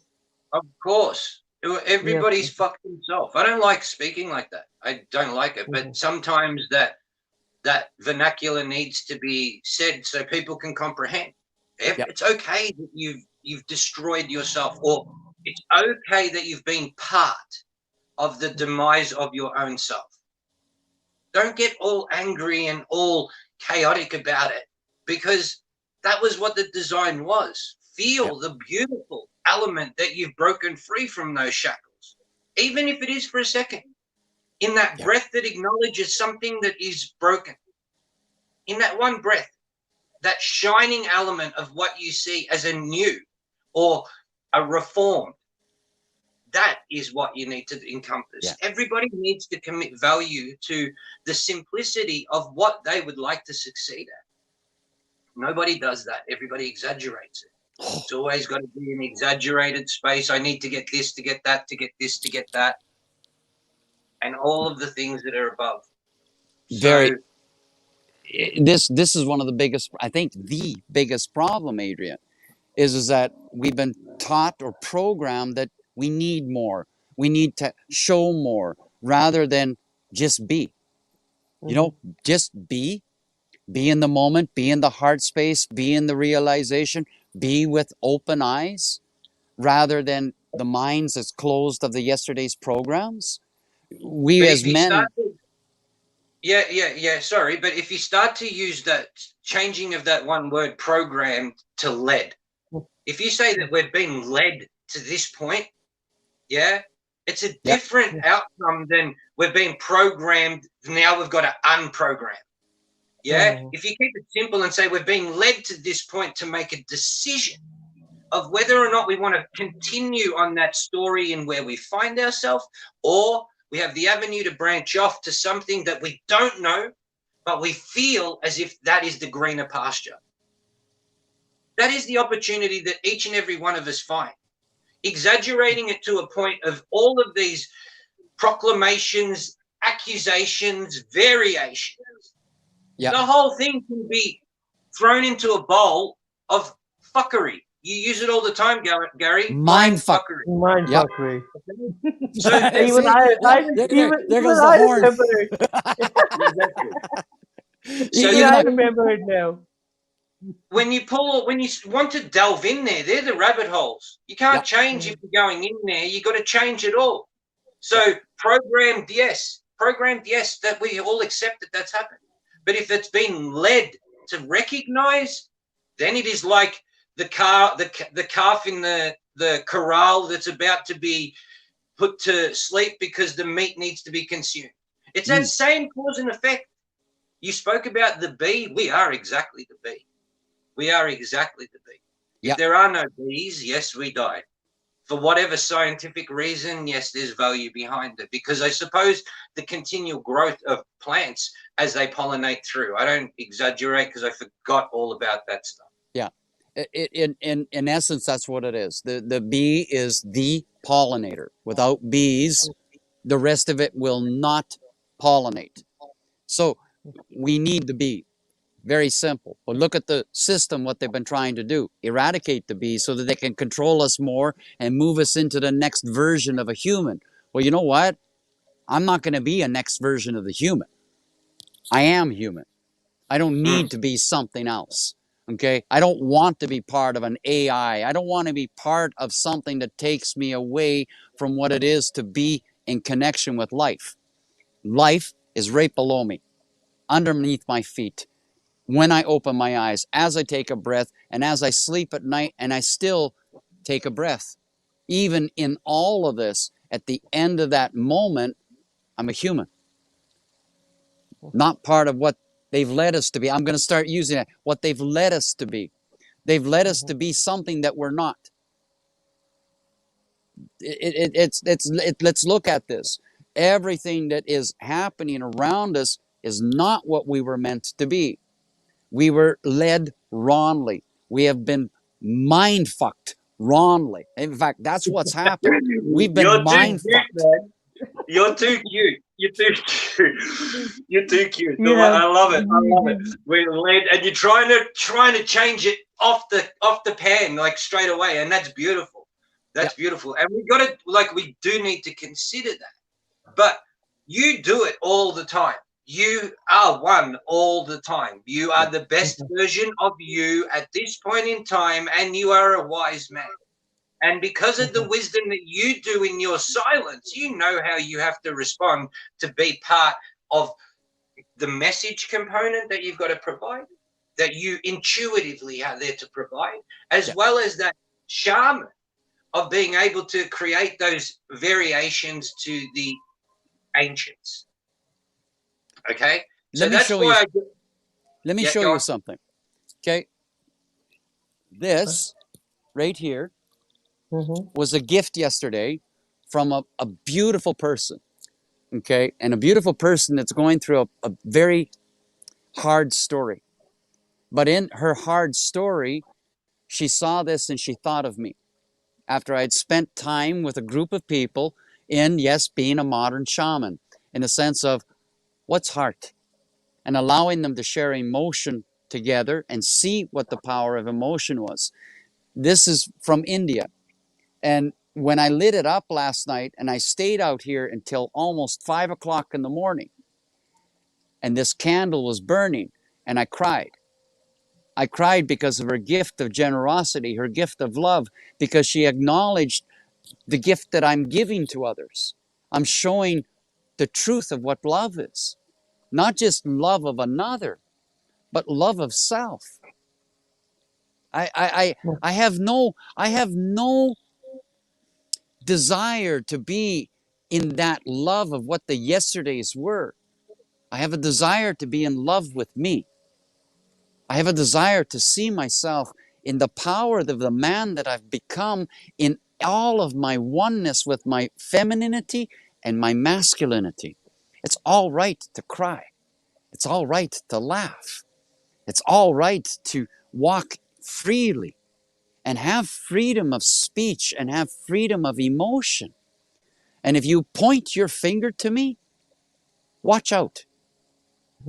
Of course. Yes. Everybody's fucked himself. I don't like speaking like that. I don't like it. But Mhm. sometimes that vernacular needs to be said so people can comprehend. Yep. It's okay that you've destroyed yourself, or it's okay that you've been part of the demise of your own self. Don't get all angry and all chaotic about it, because that was what the design was. Feel Yep. the beautiful element that you've broken free from those shackles, even if it is for a second. In that Yep. breath that acknowledges something that is broken, in that one breath, that shining element of what you see as a new or a reformed, that is what you need to encompass. Yeah. Everybody needs to commit value to the simplicity of what they would like to succeed at. Nobody does that. Everybody exaggerates it. It's always got to be an exaggerated space. I need to get this to get that, to get this to get that, and all of the things that are above. Very. So This is one of the biggest, I think the biggest problem, Adrian, is that we've been taught or programmed that we need more. We need to show more rather than just be. You know, just be in the moment, be in the heart space, be in the realization, be with open eyes rather than the minds that's closed of the yesterday's programs. We but as if you start men, to, sorry, but if you start to use that changing of that one word programmed to led, if you say that we've been led to this point, yeah, it's a yep, different outcome than we've been programmed. Now we've got to unprogram. Yeah. Mhm. If you keep it simple and say we're being led to this point to make a decision of whether or not we want to continue on that story and where we find ourselves, or we have the avenue to branch off to something that we don't know, but we feel as if that is the greener pasture. That is the opportunity that each and every one of us find. Exaggerating it to a point of all of these proclamations, accusations, variations. yep, The whole thing can be thrown into a bowl of fuckery. You use it all the time, Gary. mind Mind fuck. fuckery. Yep. Mindfuckery. So Even See, there even goes the I horn. remember it. exactly. So Even Even I I, remember it now. when you want to delve in there, they're the rabbit holes. You can't yep, change if you're going in there. You got to change it all. So yep, programmed, yes, that we all accept that that's happened. But if it's been led to recognize, then it is like the calf in the corral that's about to be put to sleep because the meat needs to be consumed. It's that same cause and effect. You spoke about the bee. We are exactly the bee. We are exactly the bee. If there are no bees, yes, we die. For whatever scientific reason, yes, there's value behind it, because I suppose the continual growth of plants as they pollinate through. I don't exaggerate because I forgot all about that stuff. Yeah. In essence, that's what it is. The bee is the pollinator. Without bees, the rest of it will not pollinate. So we need the bee. Very simple. But look at the system, what they've been trying to do. Eradicate the bees so that they can control us more and move us into the next version of a human. Well, you know what? I'm not going to be a next version of the human. I am human. I don't need to be something else. Okay? I don't want to be part of an AI. I don't want to be part of something that takes me away from what it is to be in connection with life. Life is right below me, underneath my feet. When I open my eyes, as I take a breath, and as I sleep at night, and I still take a breath. Even in all of this, at the end of that moment, I'm a human. Not part of what they've led us to be. I'm going to start using it. What they've led us to be. They've led us to be something that we're not. Let's look at this. Everything that is happening around us is not what we were meant to be. We were led wrongly. We have been mind fucked wrongly. In fact, that's what's happened. We've been mind fucked. Man. You're too cute. You're too cute. You're too cute. Yeah. I love it. I love it. We're led, and you're trying to change it off the pan like straight away, and that's beautiful. That's beautiful. And we do need to consider that. But you do it all the time. You are one all the time. You are the best version of you at this point in time, and you are a wise man. And because of the wisdom that you do in your silence, you know how you have to respond to be part of the message component that you've got to provide, that you intuitively are there to provide, as well as that shaman of being able to create those variations to the ancients. Okay, so Let me that's show why. Let me show you something. Okay, this right here was a gift yesterday from a beautiful person. Okay, and a beautiful person that's going through a very hard story. But in her hard story, she saw this and she thought of me. After I'd spent time with a group of people in, yes, being a modern shaman, in the sense of what's heart, and allowing them to share emotion together and see what the power of emotion was. This is from India. And when I lit it up last night, and I stayed out here until almost 5 o'clock in the morning, and this candle was burning, and I cried. I cried because of her gift of generosity, her gift of love, because she acknowledged the gift that I'm giving to others. I'm showing the truth of what love is. Not just love of another, but love of self. I have no desire to be in that love of what the yesterdays were. I have a desire to be in love with me. I have a desire to see myself in the power of the man that I've become, in all of my oneness with my femininity and my masculinity. It's all right to cry. It's all right to laugh. It's all right to walk freely and have freedom of speech and have freedom of emotion. And if you point your finger to me, watch out.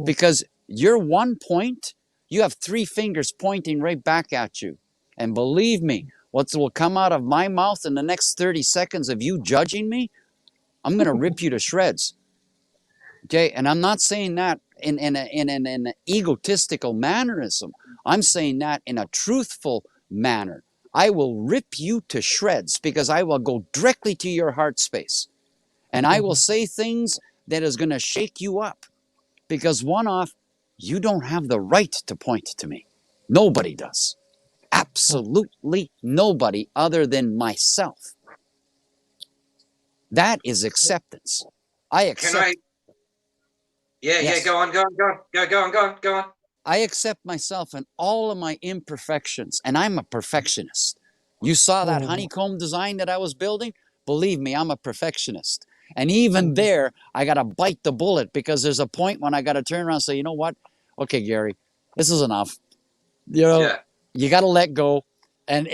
Because your one point, you have 3 fingers pointing right back at you. And believe me, what will come out of my mouth in the next 30 seconds of you judging me, I'm going to rip you to shreds. Okay, and I'm not saying that in an egotistical mannerism. I'm saying that in a truthful manner. I will rip you to shreds because I will go directly to your heart space. And I will say things that is going to shake you up. Because one off, you don't have the right to point to me. Nobody does. Absolutely nobody other than myself. That is acceptance. I Can I? accept. Yeah. Yes. Go on. Go on. I accept myself and all of my imperfections, and I'm a perfectionist. You saw that Mhm. honeycomb design that I was building? Believe me, I'm a perfectionist. And even Mhm. there, I got to bite the bullet because there's a point when I got to turn around and say, you know what? Okay, Gary, this is enough. You know, Yeah. you got to let go. And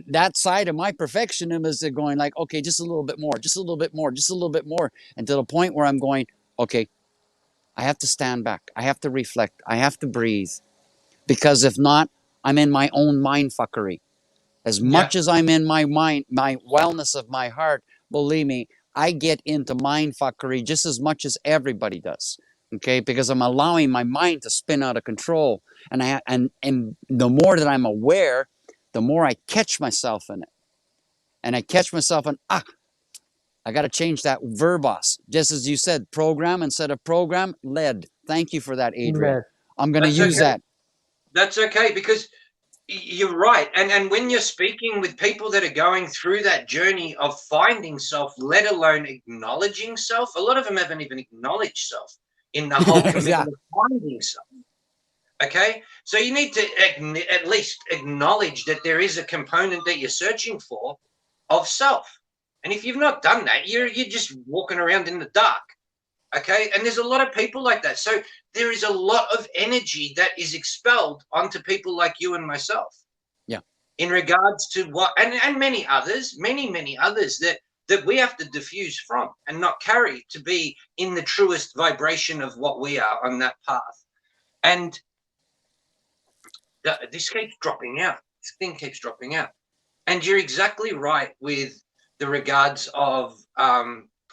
that side of my perfectionism is going like, okay, just a little bit more, just a little bit more, just a little bit more, and to the point where I'm going, okay, I have to stand back. I have to reflect. I have to breathe because if not, I'm in my own mind fuckery. As Yeah. much as I'm in my mind, my wellness of my heart, believe me, I get into mind fuckery just as much as everybody does. Okay, because I'm allowing my mind to spin out of control, and the more that I'm aware, the more I catch myself in it, and I catch myself in I got to change that verbos. Just as you said, program instead of program, led. Thank you for that, Adrian. Led. I'm going to That's use okay. that. That's okay because you're right. And when you're speaking with people that are going through that journey of finding self, let alone acknowledging self, a lot of them haven't even acknowledged self in the whole Yeah. commitment of finding self. Okay. So you need to at least acknowledge that there is a component that you're searching for of self. And if you've not done that, you're just walking around in the dark. Okay. And there's a lot of people like that. So there is a lot of energy that is expelled onto people like you and myself Yeah. in regards to what, and many others, many others that we have to diffuse from and not carry to be in the truest vibration of what we are on that path. And this keeps dropping out. This thing keeps dropping out. And you're exactly right with the regards of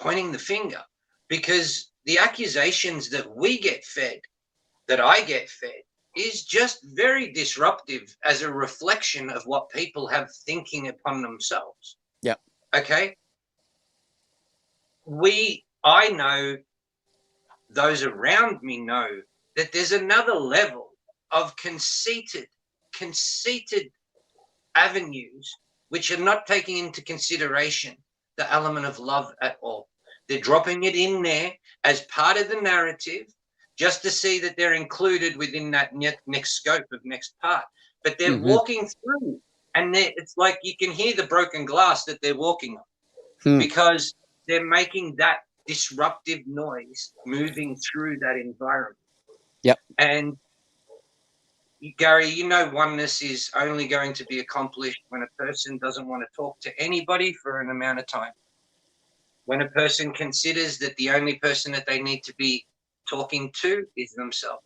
pointing the finger, because the accusations that we get fed, that I get fed, is just very disruptive as a reflection of what people have thinking upon themselves. Yeah. Okay. I know, those around me know that there's another level of conceited avenues which are not taking into consideration the element of love at all. They're dropping it in there as part of the narrative just to see that they're included within that next scope of next part. But they're Mm-hmm. walking through, and it's like you can hear the broken glass that they're walking on Hmm. because they're making that disruptive noise moving through that environment. Yep. And Gary, you know, oneness is only going to be accomplished when a person doesn't want to talk to anybody for an amount of time. When a person considers that the only person that they need to be talking to is themselves,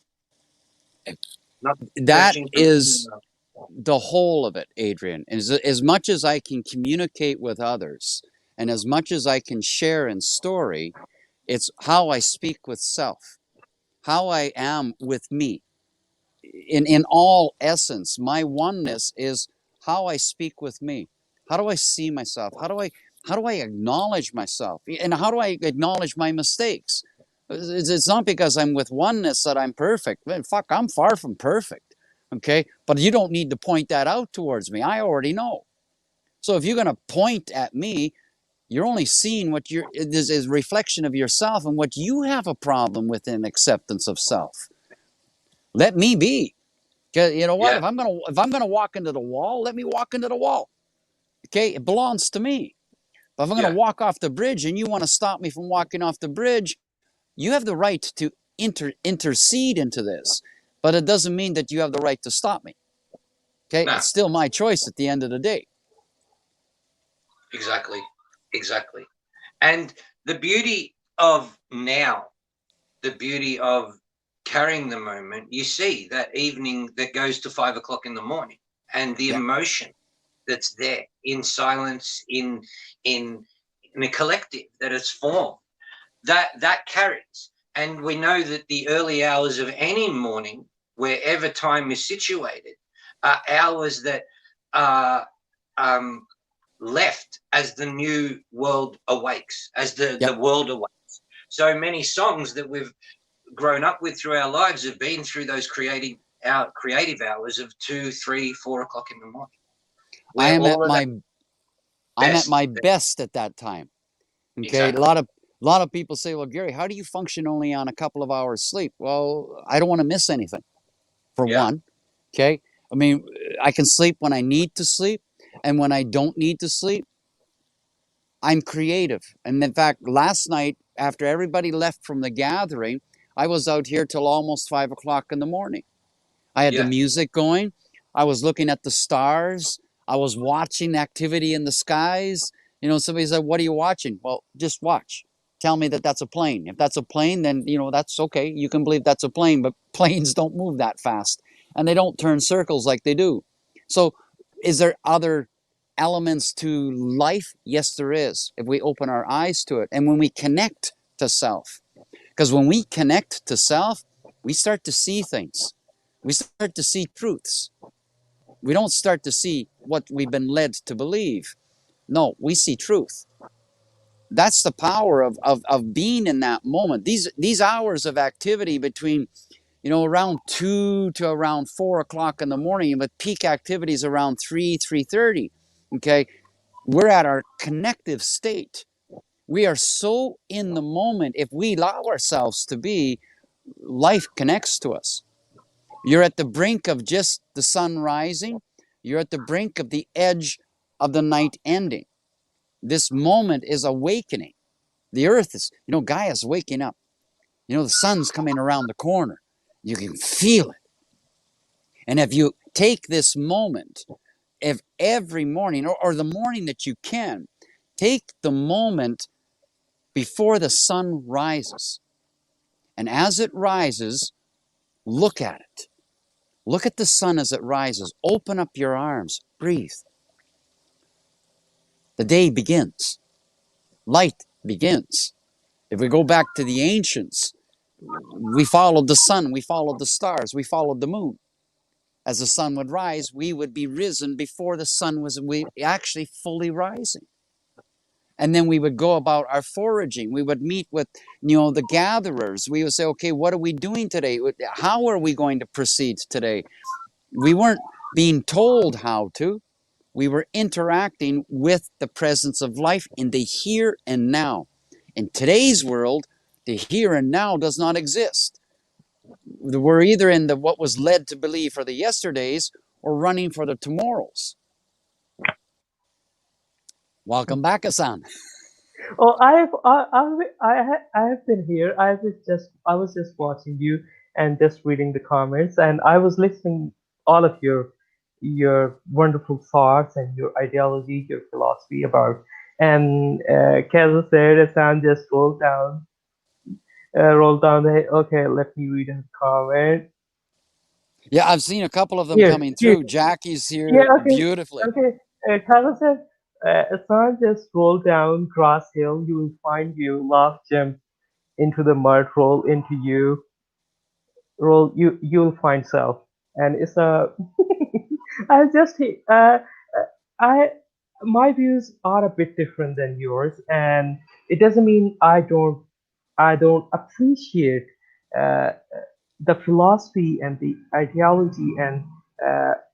not That searching for is anyone else. the whole of it, Adrian. As much as I can communicate with others and as much as I can share in story, it's how I speak with self, how I am with me. In all essence, my oneness is how I speak with me. How do I see myself? How do I acknowledge myself? And how do I acknowledge my mistakes? It's not because I'm with oneness that I'm perfect. Man, fuck, I'm far from perfect. Okay, but you don't need to point that out towards me. I already know. So if you're going to point at me, you're only seeing what this is reflection of yourself and what you have a problem with in acceptance of self. Let me be. You know what? Yeah, If I'm gonna walk into the wall, let me walk into the wall. Okay, it belongs to me. But if I'm gonna yeah, walk off the bridge and you want to stop me from walking off the bridge, you have the right to intercede into this. But it doesn't mean that you have the right to stop me. Okay, no, it's still my choice at the end of the day. exactly. And the beauty of now, the beauty of carrying the moment, you see that evening that goes to 5 o'clock in the morning, and the Yeah. emotion that's there in silence, in a collective that is formed, that carries. And we know that the early hours of any morning, wherever time is situated, are hours that are left as the new world awakes, as Yep. the world awakes. So many songs that we've grown up with through our lives have been through those creative hours of 2, 3, 4 o'clock in the morning, I where am at all of that my I'm at best. my best at that time. Okay, Exactly. a lot of people say, "Well, Gary, how do you function only on a couple of hours sleep?" Well, I don't want to miss anything. For Yeah. one, okay. I mean, I can sleep when I need to sleep, and when I don't need to sleep, I'm creative. And in fact, last night after everybody left from the gathering, I was out here till almost 5 o'clock in the morning. I had the Yeah. music going. I was looking at the stars. I was watching activity in the skies. You know, somebody said, "What are you watching?" Well, just watch. Tell me that that's a plane. If that's a plane, then, that's okay. You can believe that's a plane, but planes don't move that fast and they don't turn circles like they do. So, is there other elements to life? Yes, there is, if we open our eyes to it. And when we connect to self, because when we connect to self, we start to see things. We start to see truths. We don't start to see what we've been led to believe. No, we see truth. That's the power of being in that moment. These hours of activity between, around 2 to around 4 o'clock in the morning, with peak activities around 3:30. Okay, we're at our connective state. We are so in the moment. If we allow ourselves to be, life connects to us. You're at the brink of just the sun rising. You're at the brink of the edge of the night ending. This moment is awakening. The earth is, Gaia's waking up. The sun's coming around the corner. You can feel it. And if you take this moment, if every morning, or the morning that you can, take the moment before the sun rises. And as it rises, look at it. Look at the sun as it rises. Open up your arms. Breathe. The day begins. Light begins. If we go back to the ancients, we followed the sun, we followed the stars, we followed the moon. As the sun would rise, we would be risen before the sun was actually fully rising. And then we would go about our foraging. We would meet with, the gatherers. We would say, okay, what are we doing today? How are we going to proceed today? We weren't being told how to. We were interacting with the presence of life in the here and now. In today's world, the here and now does not exist. We're either in the what was led to believe for the yesterdays or running for the tomorrows. Welcome back, Ahsan. Oh, I have been here. I was just watching you and just reading the comments, and I was listening all of your wonderful thoughts and your ideology, your philosophy about. And Keza said, "Sam just rolled down the. Okay, let me read his comment. Yeah, I've seen a couple of them Here, coming here. through. Jackie's Yeah, here okay, beautifully. okay. Keza said, Sam just roll down grass hill. You will find you. Love gem into the mud, roll into you, roll you'll find self." And it's a I just I my views are a bit different than yours, and it doesn't mean I don't appreciate uh, the philosophy and the ideology and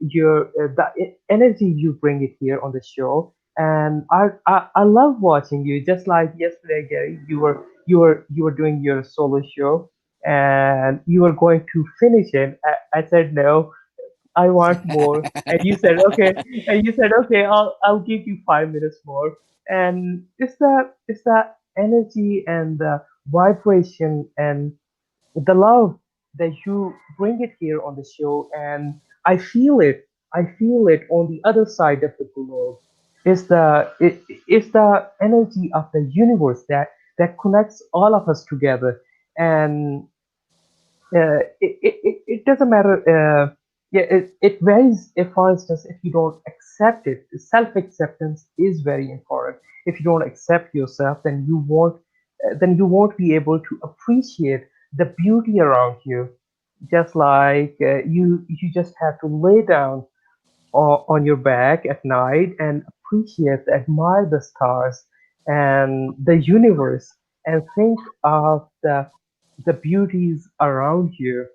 the energy you bring it here on the show. And I love watching you. Just like yesterday, Gary, you were doing your solo show and you were going to finish it. I said no, I want more, and you said okay, and you said okay, I'll give you 5 minutes more. And it's the energy and the vibration and the love that you bring it here on the show, and I feel it on the other side of the globe. It's the energy of the universe that connects all of us together. And it doesn't matter. Yeah, it varies. If, for instance, if you don't accept it, self acceptance is very important. If you don't accept yourself, then you won't be able to appreciate the beauty around you. Just like you just have to lay down on your back at night and appreciate, admire the stars and the universe, and think of the beauties around you.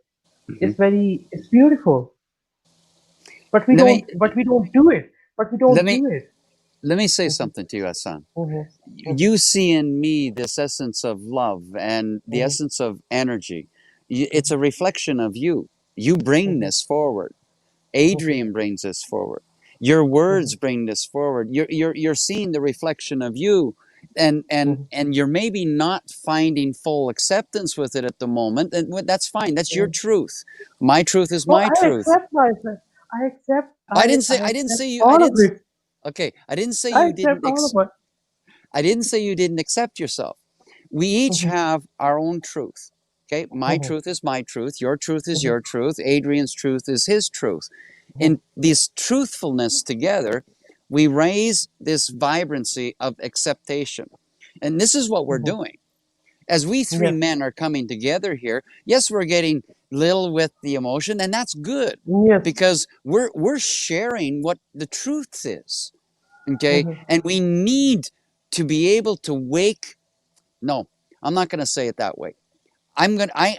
Mhm. It's beautiful, but we Let me don't but we don't do it. But we let don't me do it. let me say something to you, Ahsan. mhm, You see in me this essence of love and the mhm, essence of energy. It's mhm, a reflection of you. You bring mhm, this forward. mhm, Adrian brings this forward. Your words mhm, bring this forward. You're seeing the reflection of you, mhm, and you're maybe not finding full acceptance with it at the moment, and that's fine. That's your mhm. truth. My truth is Well, my I truth. accept myself. I accept. I I didn't accept say you. I all of didn't. it. Okay, I didn't say I you accept didn't. all of it. I didn't say you didn't accept yourself. We each Mhm, have our own truth. Okay, my mhm, truth is my truth. Your truth is mhm, your truth. Adrian's truth is his truth. mhm, In this truthfulness together, we raise this vibrancy of acceptation. And this is what we're mhm. doing. As we three Yes. men are coming together here, yes, we're getting little with the emotion, and that's good Yes. because we're sharing what the truth is. Okay? Mhm, And we need to be able to wake. No, I'm not going to say it that way.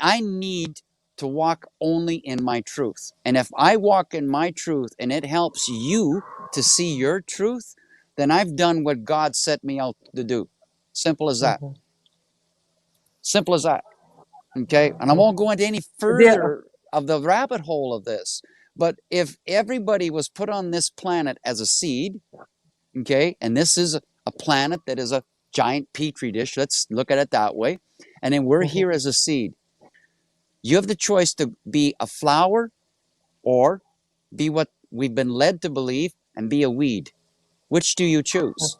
I need to walk only in my truth. And if I walk in my truth and it helps you to see your truth, then I've done what God set me out to do. Simple as that. mhm, Simple as that. Okay? And I mhm. won't go into any There. further of the rabbit hole of this. But if everybody was put on this planet as a seed, okay, and this is a planet that is a giant petri dish, let's look at it that way, and then we're Mhm, here as a seed. You have the choice to be a flower or be what we've been led to believe and be a weed. Which do you choose?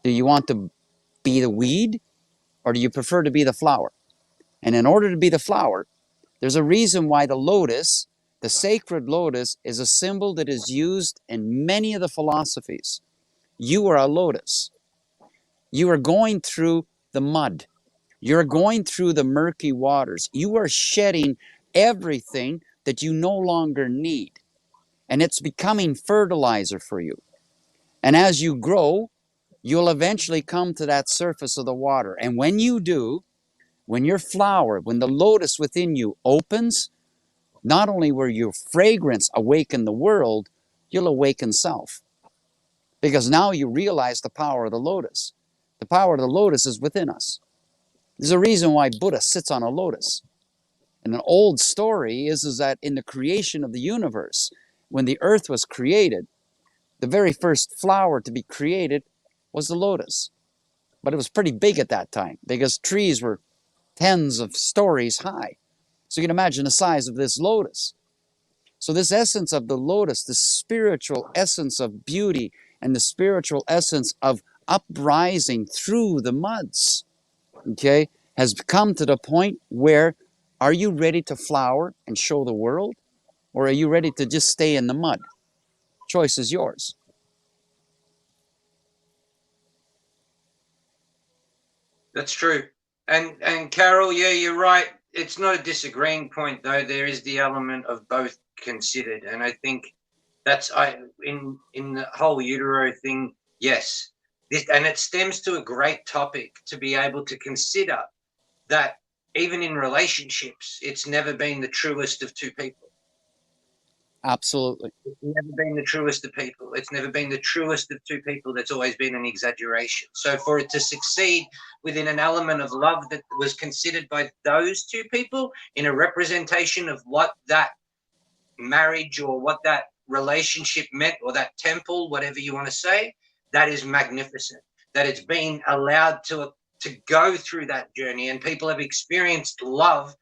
Do you want to be the weed or do you prefer to be the flower? And in order to be the flower, there's a reason why the lotus, the sacred lotus, is a symbol that is used in many of the philosophies. You are a lotus. You are going through the mud. You're going through the murky waters. You are shedding everything that you no longer need. And it's becoming fertilizer for you. And as you grow, you'll eventually come to that surface of the water. And when you do, when your flower, when the lotus within you opens, not only will your fragrance awaken the world, you'll awaken self. Because now you realize the power of the lotus. The power of the lotus is within us. There's a reason why Buddha sits on a lotus. And an old story is that in the creation of the universe, when the earth was created, the very first flower to be created was the lotus. But it was pretty big at that time because trees were tens of stories high. So you can imagine the size of this lotus. So, this essence of the lotus, the spiritual essence of beauty and the spiritual essence of uprising through the muds, okay, has come to the point where are you ready to flower and show the world? Or are you ready to just stay in the mud? Choice is yours. That's true. And Carol, yeah, you're right. It's not a disagreeing point though. There is the element of both considered, and I think that's in the whole utero thing. Yes, this, and it stems to a great topic to be able to consider that even in relationships, it's never been the truest of two people. Absolutely. It's never been the truest of people. It's never been the truest of two people. That's always been an exaggeration. So for it to succeed within an element of love that was considered by those two people in a representation of what that marriage or what that relationship meant, or that temple, whatever you want to say, that is magnificent. That it's been allowed to go through that journey, and people have experienced love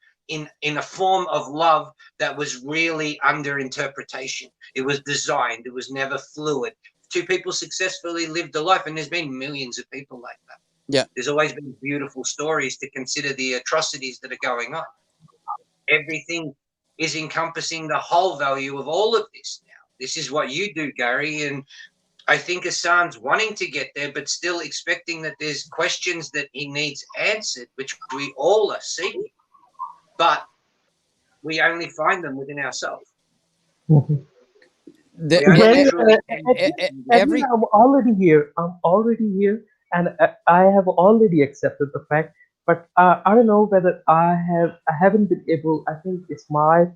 in a form of love that was really under interpretation. It was designed. It was never fluid. Two people successfully lived a life, and there's been millions of people like that. Yeah. There's always been beautiful stories to consider the atrocities that are going on. Everything is encompassing the whole value of all of this now. This is what you do, Gary, and I think Ahsan's wanting to get there, but still expecting that there's questions that he needs answered, which we all are seeking, but we only find them within ourselves. Mhm. The, We the, only Gary, truly Edwin, every I'm already here. I'm already here, and I have already accepted the fact. But I don't know whether I haven't been able. I think it's my,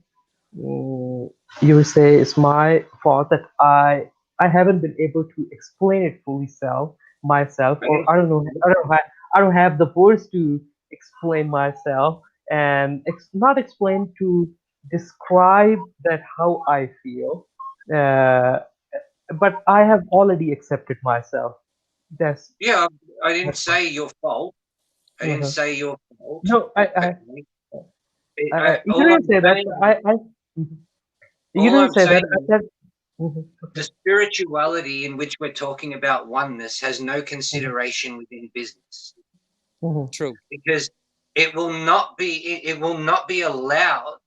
you would say, it's my fault that I I haven't been able to explain it fully myself, I or didn't I don't say know, I don't have the words to explain myself, and not explain, to describe that how I feel. Uh, but I have already accepted myself. That's yeah, I didn't that's fine. say your fault. I didn't Uh-huh. say your fault. No, Okay. you All didn't I'm say that. saying, Mhm. You all didn't I'm say that. saying I is said, mhm, the okay. spirituality in which we're talking about oneness has no Mhm, consideration within business, mhm, True. because it will not be allowed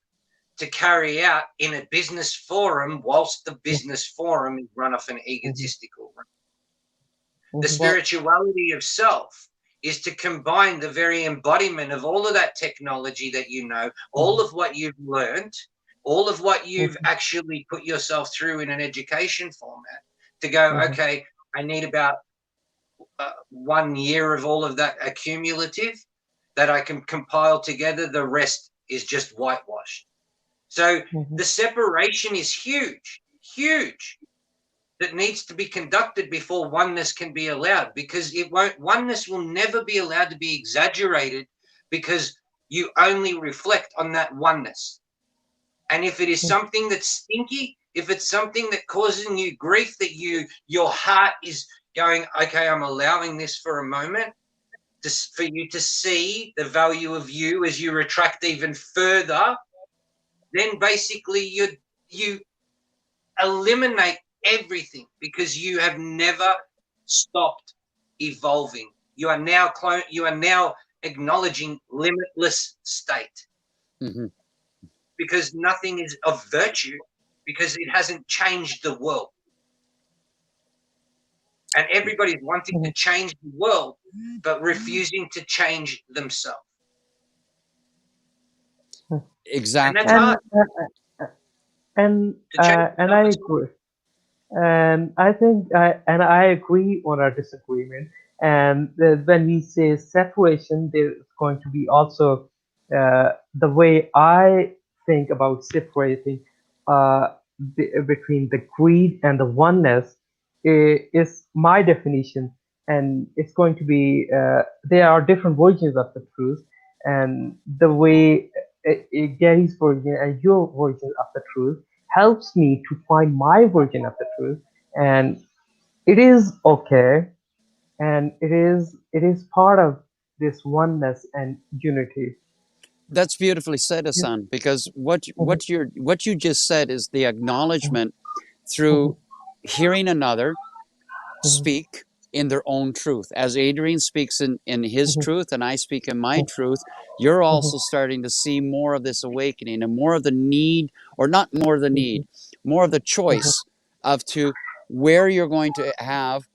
to carry out in a business forum whilst the business forum is run off an mhm, egotistical run. The mhm, Well, spirituality of self is to combine the very embodiment of all of that technology that you know, all mhm, of what you've learned, all of what you've mhm, actually put yourself through in an education format to go, mhm, okay, I need about 1 year of all of that accumulative that I can compile together. The rest is just whitewashed. So mhm, the separation is huge, huge, that needs to be conducted before oneness can be allowed, because oneness will never be allowed to be exaggerated, because you only reflect on that oneness. And if it is something that's stinky, if it's something that causing you grief, that your heart is going, okay, I'm allowing this for a moment, for you to see the value of you as you retract even further, then basically you eliminate everything, because you have never stopped evolving. You are now acknowledging limitless state, mhm. because nothing is of virtue, because it hasn't changed the world. And everybody's wanting to mhm, change the world, but refusing to change themselves. mhm. And that's Exactly. hard And to change and yourself. I It's hard. agree. And I think, and I agree on our disagreement. And when we say separation, there's going to be also the way I think about separating between the greed and the oneness is my definition. And it's going to be, there are different versions of the truth. And the way Gary's version and your version of the truth helps me to find my version of the truth, and it is okay, and it is part of this oneness and unity. That's beautifully said, Yeah. Hassan, because Mhm, what you just said is the mhm, acknowledgement through mhm, hearing another mhm, speak in their own truth. As Adrian speaks in his mhm, truth and I speak in my truth, you're mhm, also starting to see more of this awakening and more of the need, or not more of the mhm, need, more of the mhm, choice of to where you're going to have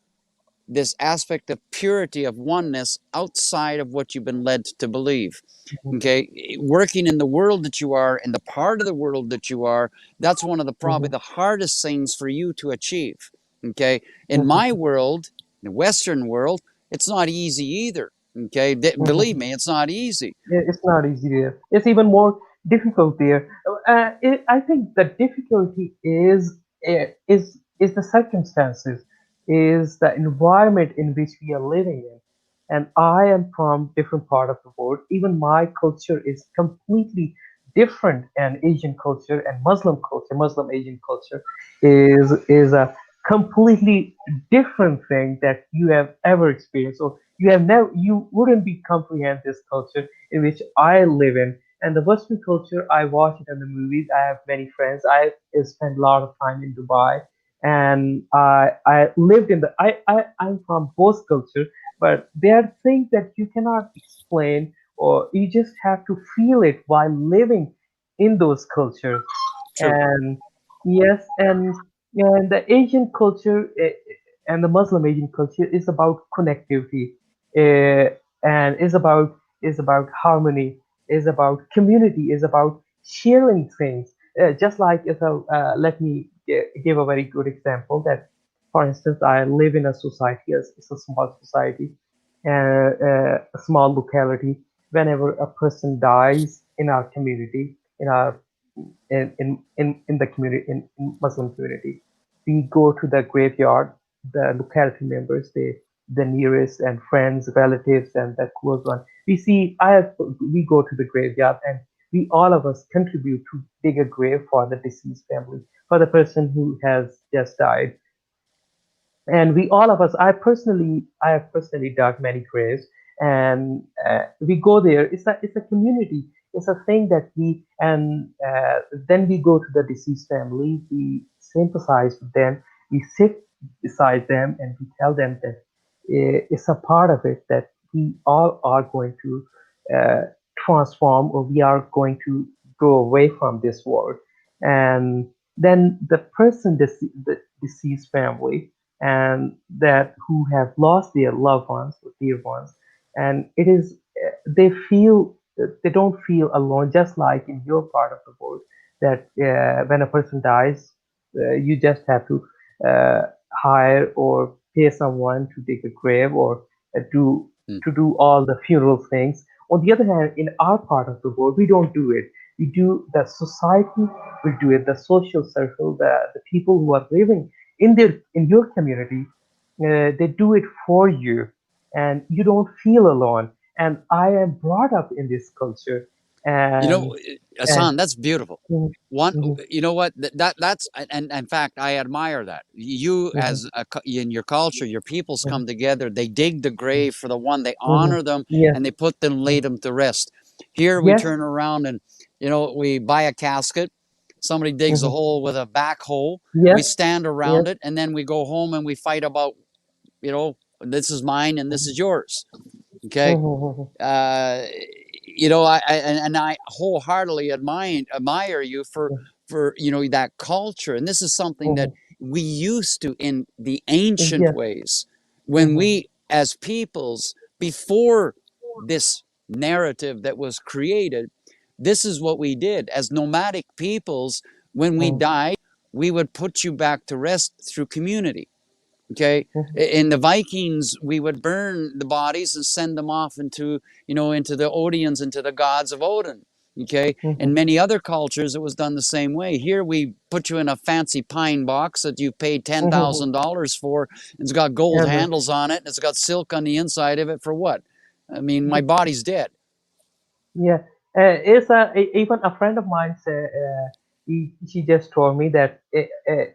this aspect of purity of oneness outside of what you've been led to believe. mhm, Okay, working in the world that you are, in the part of the world that you are, that's one of the probably mhm, the hardest things for you to achieve. Okay, in mhm, my world, in the Western world, it's not easy either. Okay, believe mhm. me, it's not easy. It's not easy there. It's even more difficult there. I think the difficulty is the circumstances, is the environment in which we are living in. And I am from different part of the world. Even my culture is completely different, and Asian culture and Muslim culture, Muslim Asian culture is a completely different thing that you have ever experienced, or you wouldn't be comprehend this culture in which I live in. And the Western culture, I watch it in the movies. I have many friends. I spent a lot of time in Dubai, and I lived in the. I'm from both cultures, but there are things that you cannot explain, or you just have to feel it while living in those cultures. True. And yes, and the Asian culture and the Muslim Asian culture is about connectivity, and is about harmony, is about community, is about sharing things. Just like, let me give a very good example. That, for instance, I live in a society, it's a small society, a small locality. Whenever a person dies in our community, in our in the community, in Muslim community. we go to the graveyard, the locality members, the nearest and friends, relatives, and the close one. We go to the graveyard, and we all of us contribute to dig a grave for the deceased family, for the person who has just died. And we all of us, I have personally dug many graves, and we go there. It's a community. It's a thing that we and then we go to the deceased family. We sympathize with them. We sit beside them, and we tell them that it's a part of it, that we all are going to uh, transform, or we are going to go away from this world. And then the deceased family, and that who have lost their loved ones or dear ones, and it is they don't feel alone, just like in your part of the world, that when a person dies, you just have to uh, hire or pay someone to dig a grave, or do Mm. to do all the funeral things. On the other hand, in our part of the world, we don't do it. We do the society will do it, the social circle, the people who are living in your community, they do it for you, and you don't feel alone. And I am brought up in this culture, You and know, and Ahsan, that's beautiful. mhm, One, mhm, you know what? That's and in fact, I admire that. You, mhm, as in your culture, your peoples mhm, come together. They dig the grave for the one. They mhm. honor them, Yes, and they put them, lay mhm. them to rest. Here, we Yes, turn around and we buy a casket. Somebody digs a mhm. hole with a backhoe. We Yes, stand yes, around it, and then we go home and we fight about, this is mine and this mhm, is yours. Okay, mhm, mhm, uh, I wholeheartedly admire you for that culture, and this is something that mhm, we used to in the ancient yes, ways when mhm, we as peoples before this narrative that was created. This is what we did as nomadic peoples. When we mhm, died, we would put you back to rest through community. Okay, mhm, in the Vikings, we would burn the bodies and send them off into the Odeons, into the gods of Odin. Okay, in mhm, many other cultures, it was done the same way. Here, we put you in a fancy pine box that you paid ten mhm, mhm. thousand dollars for. It's got gold And handles on it, and it's got silk on the inside of it. For what? I mean, my body's dead. yeah, even a friend of mine said, she just told me that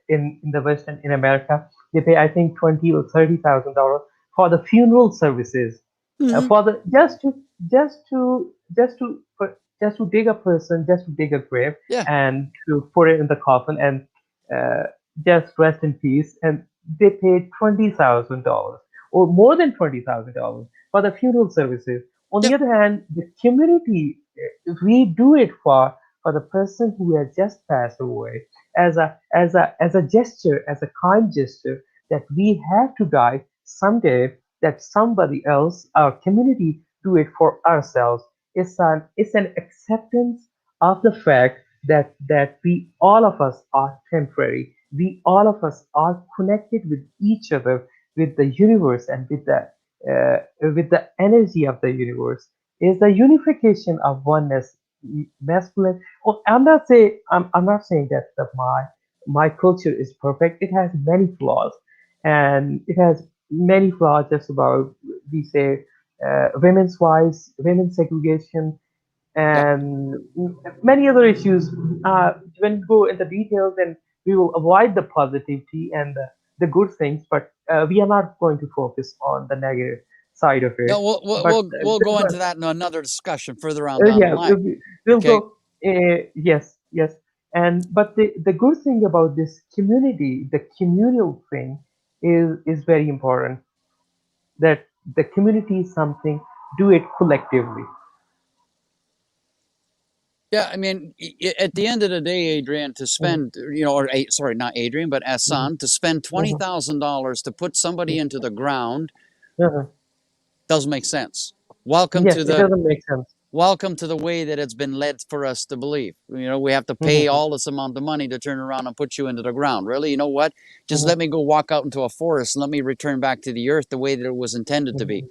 in the Western in America, they pay, I think, 20 or 30 thousand dollars for the funeral services, Mm-hmm. for the just to dig a person, just to dig a grave, Yeah, and to put it in the coffin, and uh, just rest in peace. And they paid $20,000 or more than $20,000 for the funeral services. On yeah. the other hand, the community, we do it for the person who has just passed away, as a gesture, as a kind gesture, that we have to die someday, that somebody else, our community, do it for ourselves. It's an acceptance of the fact that we all of us are temporary. We all of us are connected with each other, with the universe, and with the energy of the universe. Is the unification of oneness masculine? Oh, I'm not saying that my culture is perfect. It has many flaws, and it has many flaws. Just about, we say, women's rights, women's segregation, Yeah. and many other issues. When we go into details, then we will avoid the positivity and the good things, but we are not going to focus on the negative side of No, it. we'll we'll But we'll, we'll go into that in another discussion further on down the yeah, line. we'll Okay. go. Yes, yes. And but the good thing about this community, the communal thing, is very important. That the community is something. Do it collectively. Yeah, I mean, at the end of the day, Adrian, to Mhm, spend, or sorry, not Adrian, but mhm, Ahsan, to spend mhm, $20,000 to put somebody mhm, into the ground mhm. doesn't make sense. Welcome Yes, to it the doesn't make sense. welcome to the way that it's been led for us to believe. We have to pay Mhm, all this amount of money to turn around and put you into the ground. Really, you know what? Just mhm, let me go walk out into a forest and let me return back to the earth the way that it was intended to be. mhm,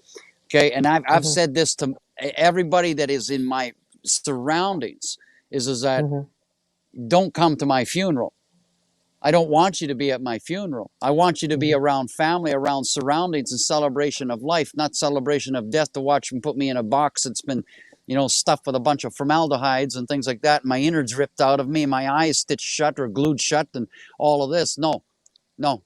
Okay, and I've mhm, said this to everybody that is in my surroundings is that mhm, don't come to my funeral. I don't want you to be at my funeral. I want you to be around family, around surroundings and celebration of life, not celebration of death, to watch them put me in a box that's been, stuffed with a bunch of formaldehydes and things like that. And my innards ripped out of me, my eyes stitched shut or glued shut and all of this. No,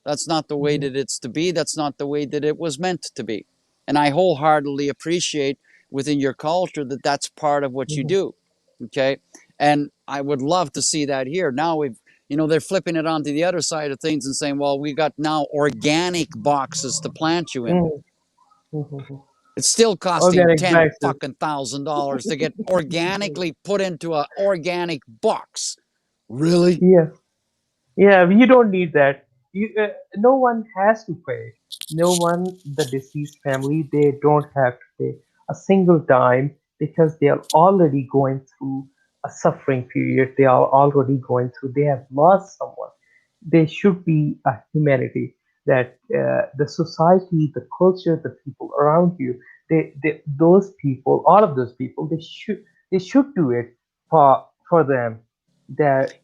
that's not the way that it's to be. That's not the way that it was meant to be. And I wholeheartedly appreciate within your culture that that's part of what you do. Okay. And I would love to see that here. Now they're flipping it onto the other side of things and saying, well, we got now organic boxes to plant you in. It's still costing Organic vaccines. $10,000 to get organically put into an organic box. Really? Yes. Yeah, you don't need that. No one has to pay. No one, the deceased family, they don't have to pay a single dime because they are already going through a suffering period. They are already going through, they have lost someone. There should be a humanity that the society, the culture, the people around you, those people, all of those people, they should do it for them. That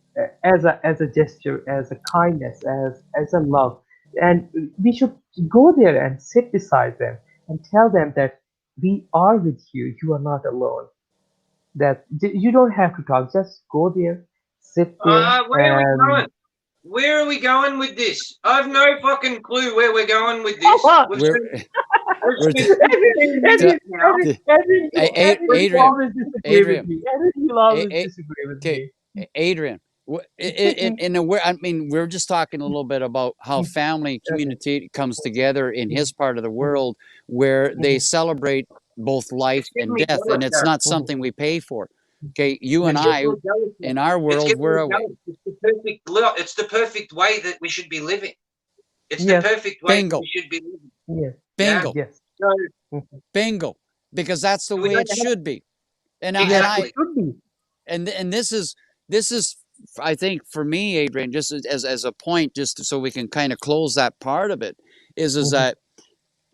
as a gesture, as a kindness, as a love, and we should go there and sit beside them and tell them that we are with you. You are not alone. That you don't have to talk. Just go there, sit there, Where are we and going? Where are we going with this? I've no fucking clue where we're going with this. We've spent 15 minutes now. Adrian will always disagree with me. Adrian will always disagree with okay, me. Adrian, we're just talking a little bit about how family community comes together in his part of the world where they celebrate both life It's getting and me death, and jealous, it's Gary. not something we pay for. Okay, you and It's I, getting me jealous, in our It's world, getting me we're jealous. It's the perfect way that we should be living. It's the Yes. perfect way that bingo, we should be living. Yes. Yeah. bingo, Yes. So bingo, because that's the we way don't it have should be. And exactly. It should be. this is I think for me, Adrian, just as a point, just so we can kind of close that part of it, is that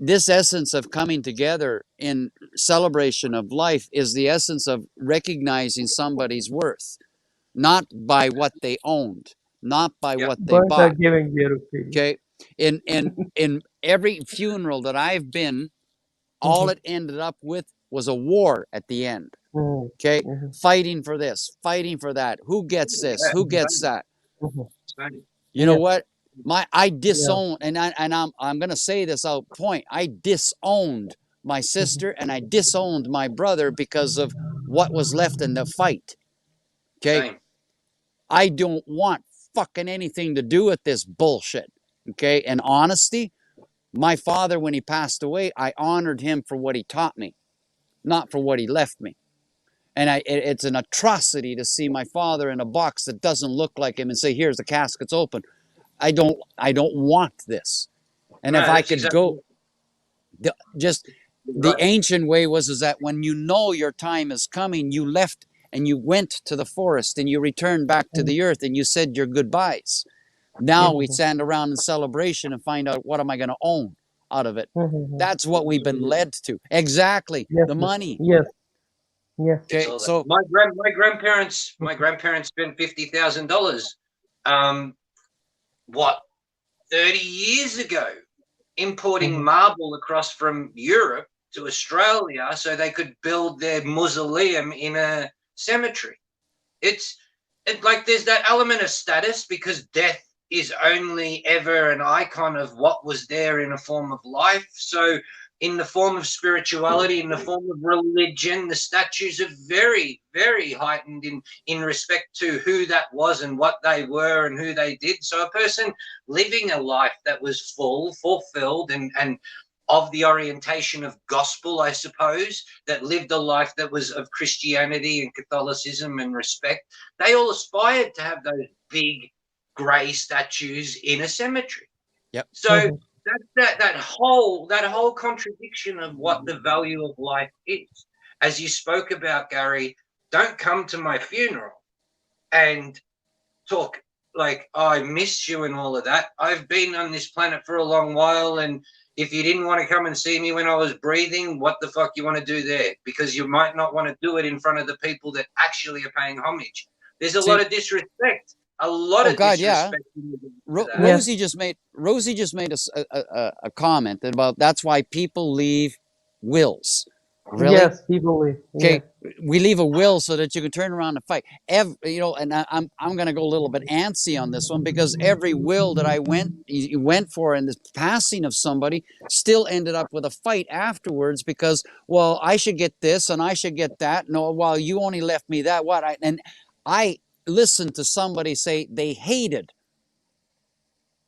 this essence of coming together in celebration of life is the essence of recognizing somebody's worth, not by what they owned, not by Yeah. what they Birds are bought. giving their opinion. Okay, in every funeral that I've been, all it ended up with was a war at the end. Okay, fighting for this, fighting for that. Who gets this? Who gets that? You know what? I disown, and I'm going to say this out point. I disowned my sister and I disowned my brother because of what was left in the fight. Okay, Same. I don't want fucking anything to do with this bullshit. Okay, and honesty, my father, when he passed away, I honored him for what he taught me, not for what he left me. And it's an atrocity to see my father in a box that doesn't look like him and say, "Here's the casket's open." I don't want this. And if No, I that's could exactly go, just the right. ancient way was is that when you know your time is coming, you left and you went to the forest and you returned back to the earth and you said your goodbyes. Now we stand around in celebration and find out, what am I going to own out of it? That's what we've been led to. Exactly. Yes. The money. Yes. Yes. Okay. So my grandparents spent $50,000 what 30 years ago importing marble across from Europe to Australia so they could build their mausoleum in a cemetery. It's like there's that element of status because death is only ever an icon of what was there in a form of life. So in the form of spirituality, in the form of religion, the statues are very, very heightened in respect to who that was and what they were and who they did. So a person living a life that was full, fulfilled, and of the orientation of gospel, I suppose, that lived a life that was of Christianity and Catholicism and respect, they all aspired to have those big grey statues in a cemetery. Yep. So that whole contradiction of what the value of life is. As you spoke about, Gary, don't come to my funeral and talk like, oh, I miss you and all of that. I've been on this planet for a long while, and if you didn't want to come and see me when I was breathing, what the fuck you want to do there? Because you might not want to do it in front of the people that actually are paying homage. There's a lot of disrespect A lot Oh of God, yeah. disrespect. Yes. Rosie just made a comment about that's why people leave wills. Really? Yes, people. Okay, Yes. we leave a will so that you can turn around and fight. You know, and I'm going to go a little bit antsy on this one because every will that I went for in the passing of somebody still ended up with a fight afterwards because, well, I should get this and I should get that. No, well, you only left me that. What? And I listened to somebody say they hated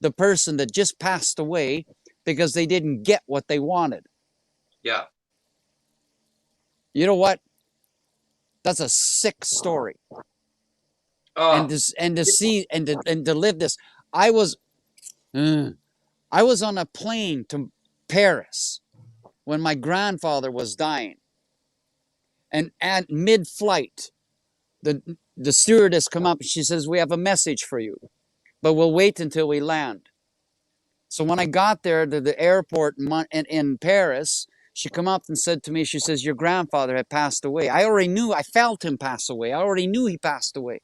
the person that just passed away because they didn't get what they wanted. Yeah. You know what? That's a sick story. Oh, And to see and to live this. I was I was on a plane to Paris when my grandfather was dying. And at mid-flight, the stewardess come up and she says, "We have a message for you, but we'll wait until we land." So when I got there to the airport in Paris, she come up and said to me, she says, "Your grandfather had passed away." I already knew, I felt him pass away. I already knew he passed away.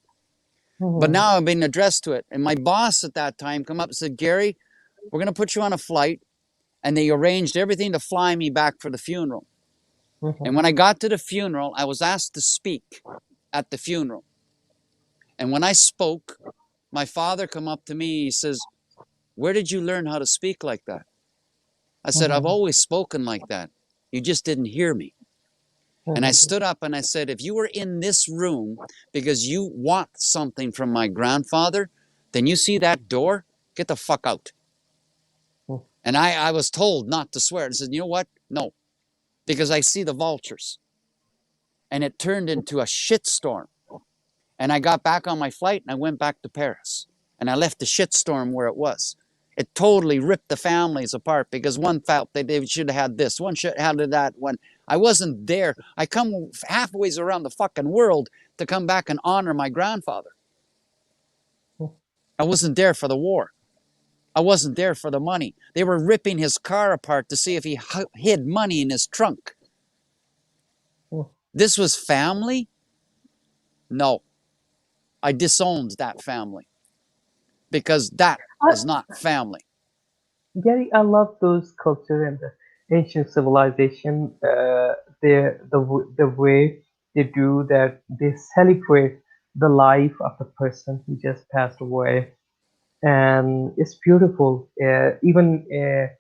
But Mhm. now I've been addressed to it. And my boss at that time come up and said, "Gary, we're going to put you on a flight." And they arranged everything to fly me back for the funeral. Mhm. And when I got to the funeral, I was asked to speak at the funeral. And when I spoke, my father come up to me, he says, "Where did you learn how to speak like that?" I said, "I've Mhm. always spoken like that. You just didn't hear me." And I Mhm. stood up and I said, "If you were in this room because you want something from my grandfather, then you see that door, get the fuck out." Mhm. And I was told not to swear. I said, "You know what? No, because I see the vultures." And it turned into a shitstorm. And I got back on my flight and I went back to Paris. And I left the shitstorm where it was. It totally ripped the families apart because one felt that they should have had this, one should have had that. When I wasn't there, I come halfway around the fucking world to come back and honor my grandfather. I wasn't there for the war. I wasn't there for the money. They were ripping his car apart to see if he hid money in his trunk. This was family? No, I disowned that family because that is I, not family. Gary, I love those culture and the ancient civilization. The way they do that, they celebrate the life of the person who just passed away, and it's beautiful. Even in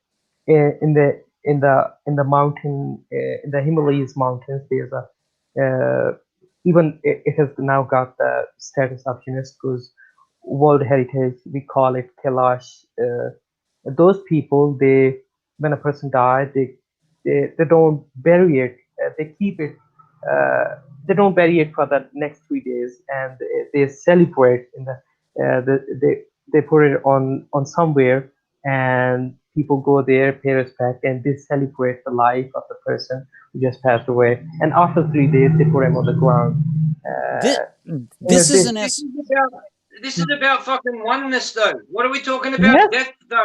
the mountain, in the Himalayas mountains, there's a even it has now got the status of UNESCO's World Heritage. We call it Kailash. Those people, they when a person died, they don't bury it. They keep it. They don't bury it for the next 3 days, and they celebrate in they put it on somewhere, and people go there, pay respect, and they celebrate the life of the person who just passed away. And after 3 days, they put him on the ground. This, Uh, this is they, an this S. is about this is about fucking oneness, though. What are we talking about? yes, Death, though.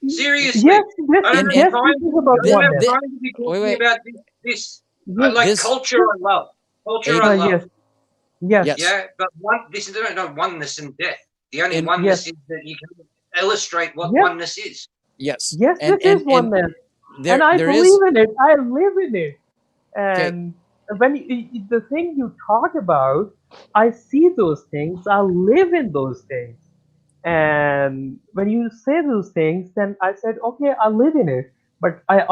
Seriously, yes, this, I don't And have yes, this time. is about I don't have oneness. the, time to be wait, talking wait. about this. I Yes, like This, culture. I love culture. I Adrian. love. yes, yes, Yes. Yeah, but this is not oneness and death. The only And yes, oneness is that you can illustrate what yes, oneness is. yes. yes, And this is oneness. And I there believe is in it. I live in it. okay. And when the thing you talk about, I see those things. I live in those things. And when you say those things, then I said, okay, I live in it. But uh, I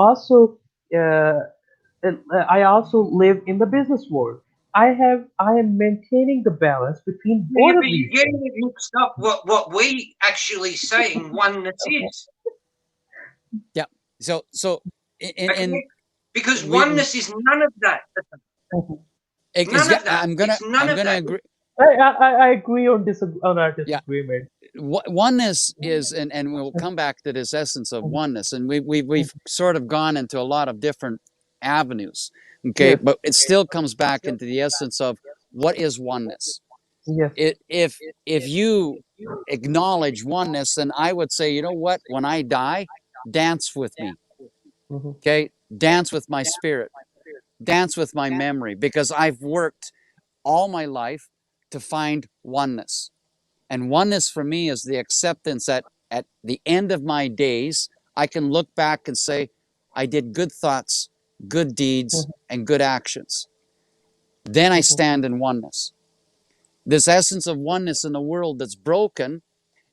also live in the business world. I am maintaining the balance between Yeah, both but of these you're getting things. it mixed up. What we actually saying oneness is. Yeah. So in Okay, because we oneness is none of that. None of that. It's none I'm of gonna that. agree. I agree on on our Yeah. disagreement. Oneness is, and we'll come back to this essence of oneness, and we've sort of gone into a lot of different avenues, okay, Yes, but it still comes back into the essence of what is oneness. yes, If you acknowledge oneness, then I would say, you know what, when I die, dance with me, mhm, okay, dance with my spirit, dance with my memory, because I've worked all my life to find oneness. And oneness for me is the acceptance that at the end of my days, I can look back and say, I did good thoughts, good deeds, and good actions. Then I stand in oneness. This essence of oneness in the world that's broken,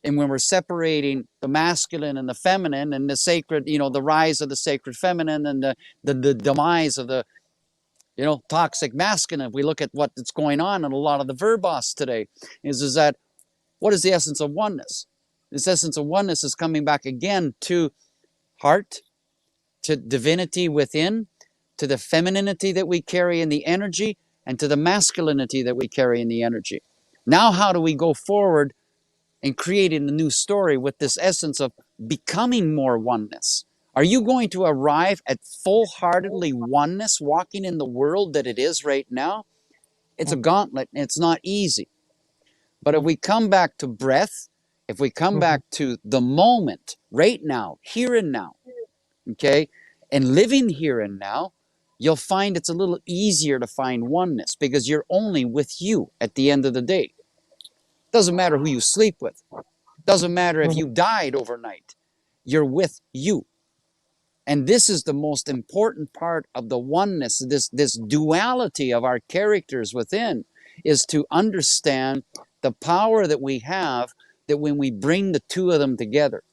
and when we're separating the masculine and the feminine and the sacred, the rise of the sacred feminine and the demise of the, toxic masculine, if we look at what's going on in a lot of the verbos today, is that what is the essence of oneness? This essence of oneness is coming back again to heart, to divinity within, to the femininity that we carry in the energy, and to the masculinity that we carry in the energy. Now, how do we go forward in creating a new story with this essence of becoming more oneness? Are you going to arrive at full-heartedly oneness, walking in the world that it is right now? It's a gauntlet, and it's not easy. But if we come back to breath, if we come back to the moment, right now, here and now, okay, and living here and now, you'll find it's a little easier to find oneness because you're only with you at the end of the day. Doesn't matter who you sleep with. Doesn't matter if you died overnight. You're with you. And this is the most important part of the oneness, this duality of our characters within, is to understand the power that we have, that when we bring the two of them together,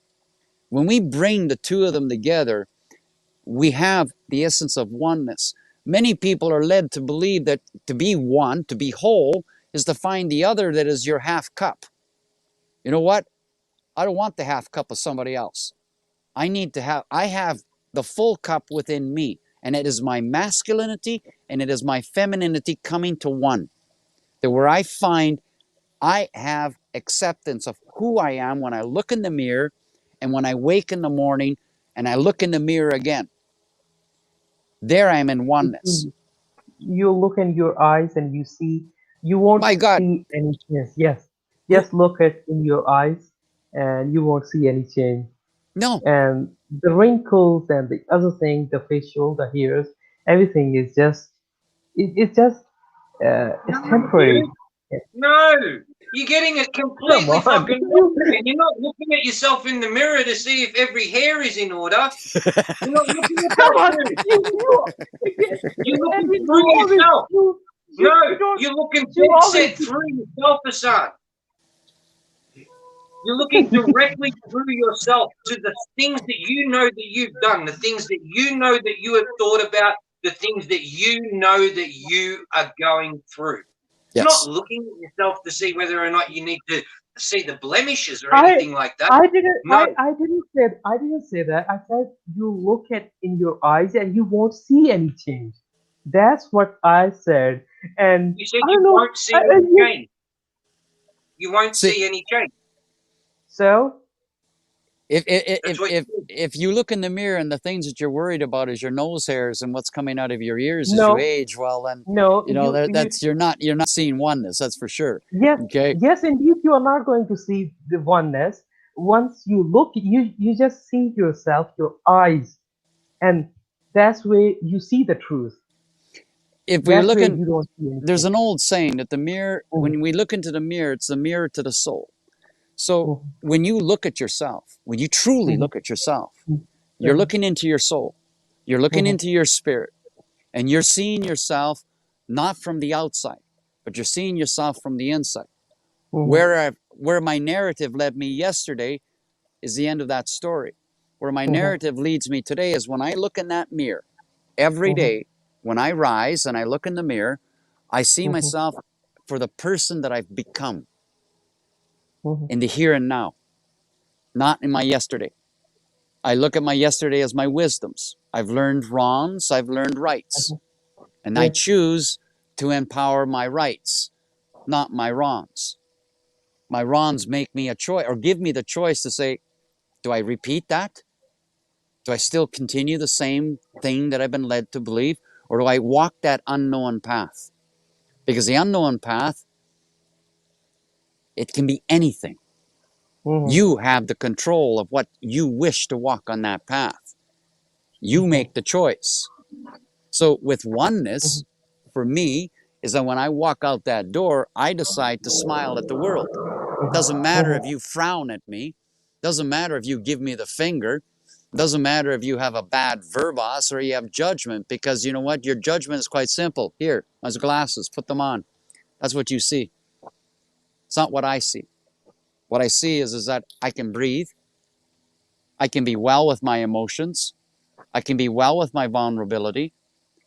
when we bring the two of them together, we have the essence of oneness. Many people are led to believe that to be one, to be whole, is to find the other that is your half cup. You know what? I don't want the half cup of somebody else. I have the full cup within me, and it is my masculinity and it is my femininity coming to one. That where I find I have acceptance of who I am when I look in the mirror, and when I wake in the morning and I look in the mirror again. There I am in oneness. You look in your eyes and you won't My God, see any change. Yes, who? just look at in your eyes and you won't see any change. No. And the wrinkles and the other thing, the facial, the hairs, everything is just it's just it's No, temporary. dude. No. You're getting it Come completely on. fucking wrong, man. You're not looking at yourself in the mirror to see if every hair is in order. You're not looking at Come that, on, dude. You're and looking you through always yourself. you No, don't you're looking you dead always set through yourself, Ahsan. You're looking directly through yourself to the things that you know that you've done, the things that you know that you have thought about, the things that you know that you are going through. You're not Yes. looking at yourself to see whether or not you need to see the blemishes or I anything like that. I didn't No, I didn't say that. I said you look at in your eyes and you won't see any change. That's what I said. And you said I you don't know. won't see any change. You won't See, see any change. So if That's if what you if said. if you look in the mirror and the things that you're worried about is your nose hairs and what's coming out of your ears as you no, age, well then, no, you that's you're not seeing oneness. That's for sure. yes, Okay. yes, indeed, you are not going to see the oneness. Once you look, you just see yourself, your eyes, and that's where you see the truth. If we're That's where looking, you don't see there's anything. an old saying that the mirror, Mhm, when we look into the mirror, it's the mirror to the soul. So mhm, when you look at yourself, when you truly mhm, look at yourself, mhm, you're looking into your soul, you're looking mhm, into your spirit, and you're seeing yourself not from the outside, but you're seeing yourself from the inside. mhm, Where my narrative led me yesterday is the end of that story. Where my mhm, narrative leads me today is when I look in that mirror every mhm, day, when I rise and I look in the mirror, I see mhm, myself for the person that I've become mhm, in the here and now, not in my yesterday. I look at my yesterday as my wisdoms. I've learned wrongs, I've learned rights. mhm. And I Yes. choose to empower my rights, not my wrongs. My wrongs make me a choice or give me the choice to say, do I repeat that? Do I still continue the same thing that I've been led to believe? Or do I walk that unknown path? Because the unknown path, it can be anything. Mhm, You have the control of what you wish to walk on that path. You mhm, make the choice. So with mhm, oneness, for me, is that when I walk out that door, I decide to smile at the world. Doesn't matter if you frown at me. Doesn't matter if you give me the finger. Doesn't matter if you have a bad verbos or you have judgment, because you know what? Your judgment is quite simple. Here, those glasses, put them on. That's what you see. It's not what I see. What I see is that I can breathe. I can be well with my emotions. I can be well with my vulnerability.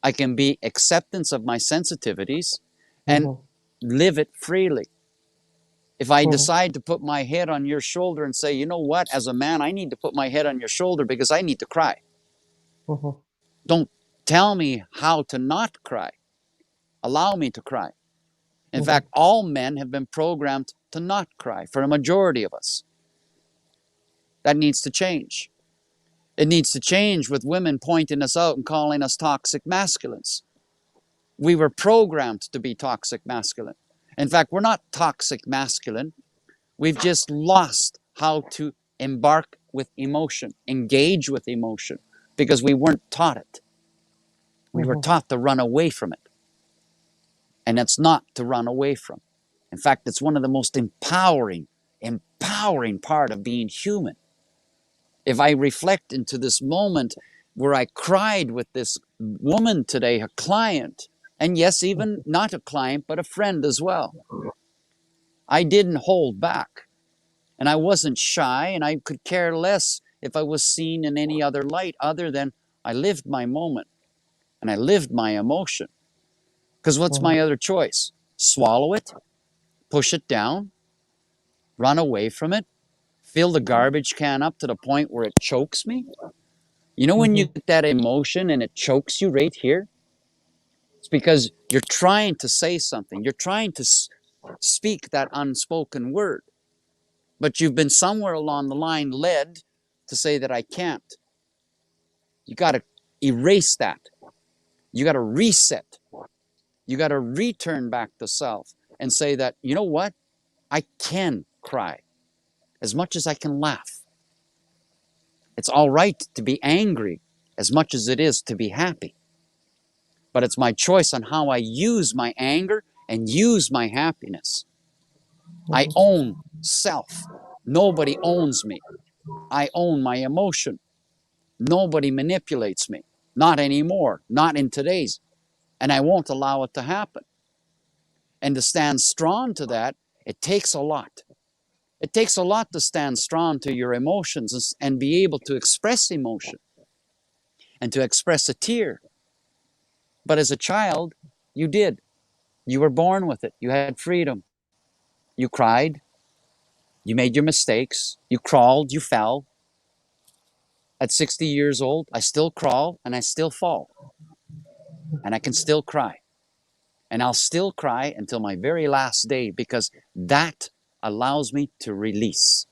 I can be acceptance of my sensitivities and live it freely. If I decide to put my head on your shoulder and say, you know what, as a man, I need to put my head on your shoulder because I need to cry. Don't tell me how to not cry. Allow me to cry. In fact, all men have been programmed to not cry for a majority of us. That needs to change. It needs to change with women pointing us out and calling us toxic masculines. We were programmed to be toxic masculine. In fact, we're not toxic masculine. We've just lost how to embark with emotion, engage with emotion, because we weren't taught it. We were taught to run away from it. And it's not to run away from. In fact, it's one of the most empowering part of being human. If I reflect into this moment where I cried with this woman today, a client, and yes, even not a client, but a friend as well, I didn't hold back. And I wasn't shy, and I could care less if I was seen in any other light other than I lived my moment and I lived my emotion. Because what's my other choice? Swallow it, push it down, run away from it, fill the garbage can up to the point where it chokes me? You know when you get that emotion and it chokes you right here? It's because you're trying to say something. You're trying to speak that unspoken word. But you've been somewhere along the line led to say that I can't. You got to erase that. You got to reset. You got to return back to self and say that, you know what? I can cry as much as I can laugh. It's all right to be angry as much as it is to be happy. But it's my choice on how I use my anger and use my happiness. I own self. Nobody owns me. I own my emotion. Nobody manipulates me. Not anymore. Not in today's. And I won't allow it to happen. And to stand strong to that, it takes a lot. It takes a lot to stand strong to your emotions and be able to express emotion and to express a tear. But as a child, you did. You were born with it. You had freedom. You cried. You made your mistakes. You crawled. You fell. At 60 years old, I still crawl and I still fall. And I can still cry. And I'll still cry until my very last day, because that allows me to release.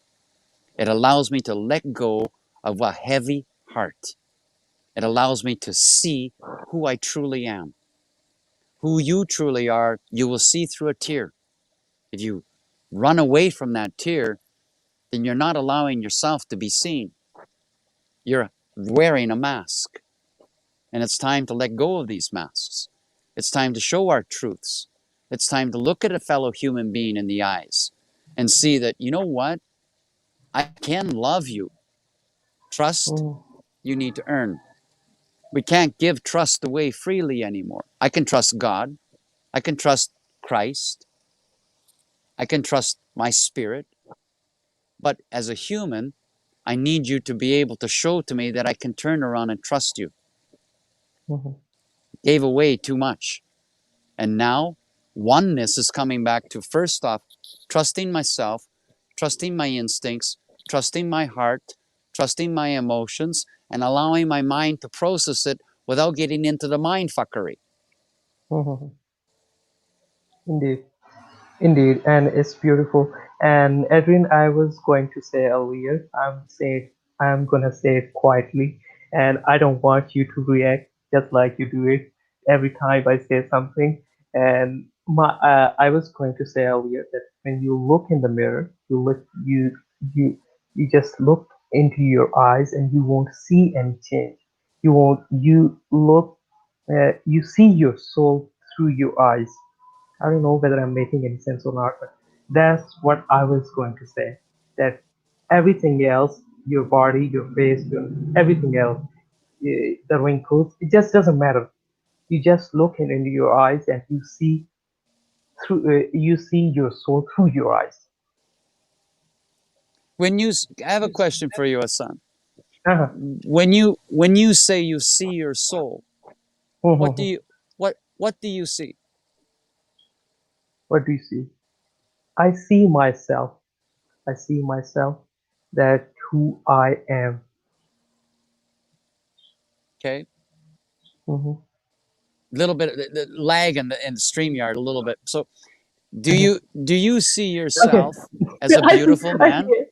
It allows me to let go of a heavy heart. It allows me to see who I truly am. Who you truly are, you will see through a tear. If you run away from that tear, then you're not allowing yourself to be seen. You're wearing a mask. And it's time to let go of these masks. It's time to show our truths. It's time to look at a fellow human being in the eyes and see that, you know what? I can love you. Trust, you need to earn. We can't give trust away freely anymore. I can trust God. I can trust Christ. I can trust my spirit. But as a human, I need you to be able to show to me that I can turn around and trust you. Gave away too much. And now oneness is coming back to, first off, trusting myself, trusting my instincts, trusting my heart, trusting my emotions, and allowing my mind to process it without getting into the mind fuckery. Indeed. Indeed, and it's beautiful. And Adrian, I was going to say earlier, I'm gonna say it quietly, and I don't want you to react just like you do it every time I say something. And I was going to say earlier that when you look in the mirror, you you just look into your eyes, and you won't see any change. You look, you see your soul through your eyes. I don't know whether I'm making any sense or not, but That's what I was going to say. That everything else, your body, your face, everything else, the wrinkles, it just doesn't matter. You just look into your eyes and you see your soul through your eyes. When I have a question for you, Ahsan. Uh-huh. When you say you see your soul, what do Mhm. you what do you see? What do you see? I see myself. I see myself that who I am. Okay, Mhm. a little bit the lag in the StreamYard a little bit. So Mhm. do you see Okay. yourself as a I see. beautiful I man? see.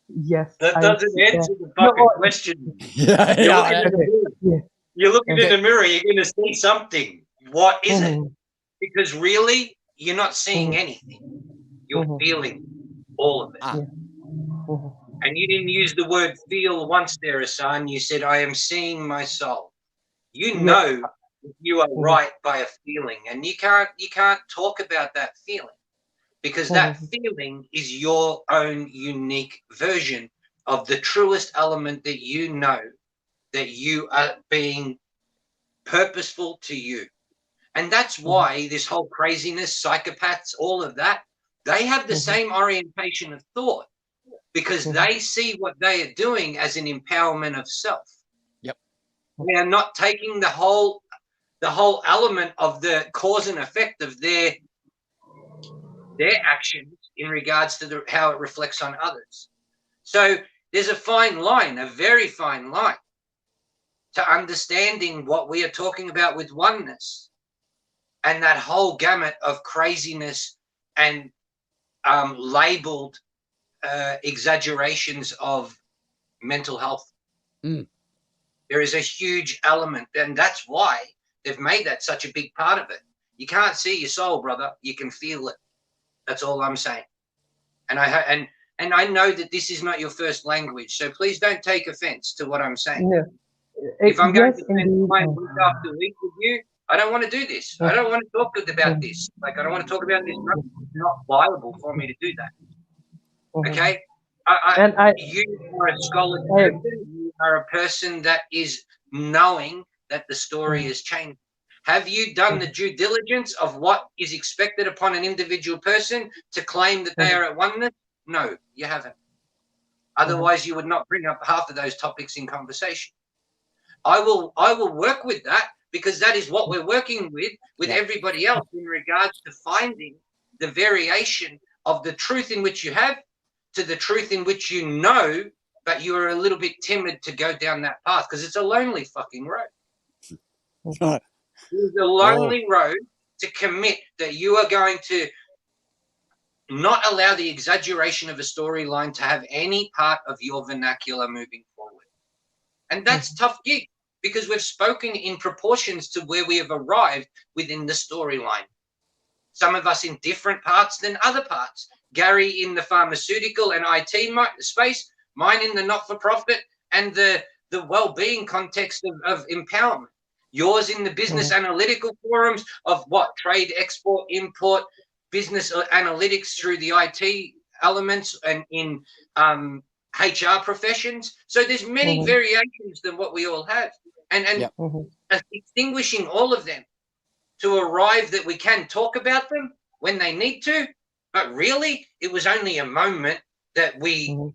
Yes, That I doesn't see. answer the No. fucking question. Yeah, You're looking yeah. in the Okay. mirror. Yeah. You're looking in Okay. the mirror. You're going to see something. What is it? Mhm. Because really, you're not seeing Mhm. anything. You're Mhm. feeling all of it. Ah, Yeah. Mhm. And you didn't use the word feel once there, Hassan. You said, I am seeing my soul. You Yeah. know you are Mhm. right by a feeling. And you can't talk about that feeling because that Mhm. feeling is your own unique version of the truest element that you know that you are being purposeful to you. And that's Mhm. why this whole craziness, psychopaths, all of that, they have the Mhm. same orientation of thought because Mhm. they see what they are doing as an empowerment of self. yep. They are not taking the whole element of the cause and effect of their actions in regards to how it reflects on others. So there's a fine line, a very fine line to understanding what we are talking about with oneness and that whole gamut of craziness and labeled exaggerations of mental health. Mm. There is a huge element, and that's why they've made that such a big part of it. You can't see your soul, brother. You can feel it. That's all I'm saying. And I know that this is not your first language, so please don't take offense to what I'm saying. Yeah. If I'm going Yes, to spend indeed. time week after week with you, I don't want to do this. I don't want to talk about Mhm. this. Like, I don't want to talk about this. It's not viable for me to do that. Mhm. Okay? I, And you are a scholarly I person. You are a person that is knowing that the story Mhm. has changed. Have you done the Mhm. due diligence of what is expected upon an individual person to claim that they Mhm. are at oneness? No, you haven't. Mhm. Otherwise, you would not bring up half of those topics in conversation. I will work with that because that is what we're working with Yep. everybody else in regards to finding the variation of the truth in which you have to the truth in which you know, but you are a little bit timid to go down that path because it's a lonely fucking road. It's a Oh, lonely road to commit that you are going to not allow the exaggeration of a storyline to have any part of your vernacular moving forward. And that's Mhm. tough gig because we've spoken in proportions to where we have arrived within the storyline. Some of us in different parts than other parts. Gary in the pharmaceutical and IT space, mine in the not-for-profit and the well-being context of empowerment. Yours in the business Mhm. analytical forums of what? Trade, export, import, business analytics through the IT elements and in HR professions. So there's many Mhm. variations than what we all have. And yep. Mhm. extinguishing all of them to arrive that we can talk about them when they need to, but really it was only a moment that we Mhm.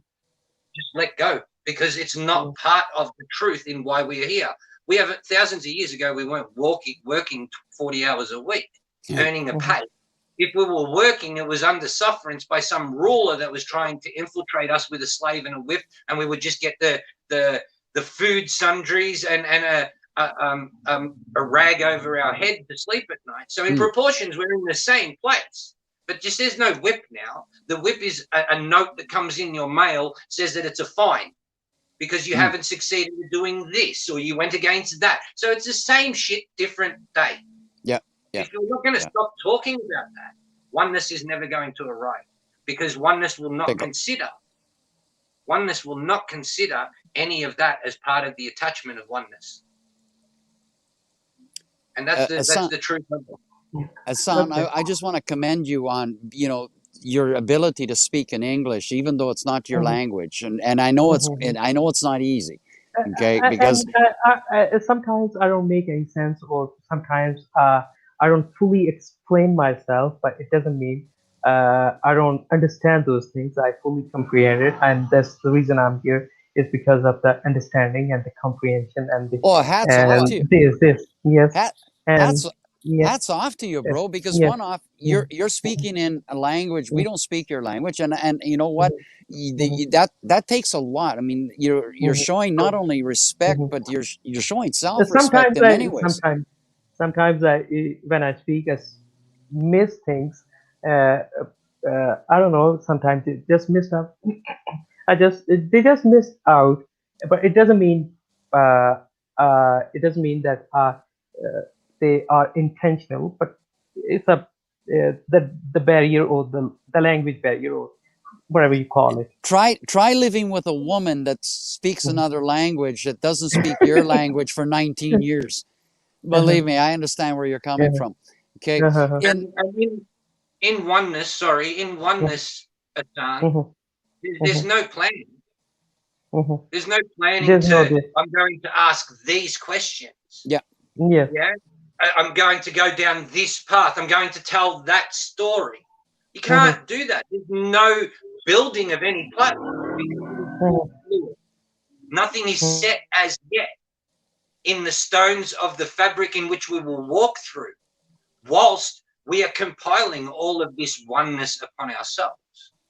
just let go because it's not Mhm. part of the truth in why we are here. We have thousands of years ago we weren't working 40 hours a week earning a Mhm. pay. If we were working, it was under sufferance by some ruler that was trying to infiltrate us with a slave and a whip, and we would just get the the food sundries and a rag over our head to sleep at night. So in Mm. proportions, we're in the same place. But just there's no whip now. The whip is a note that comes in your mail, says that it's a fine because you Mm. haven't succeeded in doing this or you went against that. So it's the same shit, different day. Yep. Yep. If you're not going to Yep. stop talking about that, oneness is never going to arrive because Bingo. oneness will not consider any of that as part of the attachment of oneness. And that's the Ahsan, truth of it. Ahsan, Okay. I just want to commend you on, your ability to speak in English, even though it's not your language. And I know it's not easy. Okay, because Sometimes I don't make any sense, or sometimes I don't fully explain myself, but it doesn't mean I don't understand those things. I fully comprehend it, and that's the reason I'm here, is because of the understanding and the comprehension and the oh, hats off and to you. this yes, Hat, and hats yes, hats off to you, yes, bro. Because yes, one off, yes, you're speaking in a language we yes, don't speak your language, and you know what, mhm, mhm, that takes a lot. I mean, you're mhm, showing not only respect, mhm. but you're showing self respect Sometimes in many ways. sometimes when I speak, I miss things. Uh, I don't know. Sometimes it just missed out. They just missed out, but it doesn't mean that they are intentional. But it's the barrier, or the language barrier, or whatever you call it. Try living with a woman that speaks Mhm. another language, that doesn't speak your language, for 19 years. Believe me, I understand where you're coming from. Okay, in And in oneness, in oneness, Adnan, Mhm, there's mhm, no planning. mhm. There's no planning There's no to, this. I'm going to ask these questions. yeah, Yes. Yeah. I'm going to go down this path. I'm going to tell that story. You Mhm, can't do that. There's no building of any platform because it is all mhm, fluid. Nothing is mhm, set as yet in the stones of the fabric in which we will walk through, whilst we are compiling all of this oneness upon ourselves.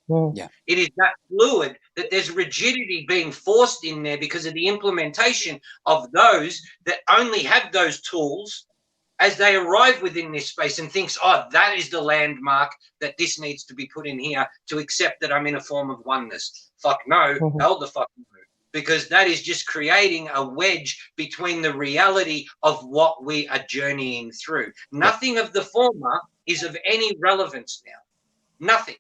mhm, yeah. It is that fluid that there's rigidity being forced in there because of the implementation of those that only have those tools as they arrive within this space and thinks, oh, that is the landmark that this needs to be put in here to accept that I'm in a form of oneness. Fuck no, mhm, hell the fuck no. Because that is just creating a wedge between the reality of what we are journeying through. Yep. Nothing of the former is of any relevance now. Nothing.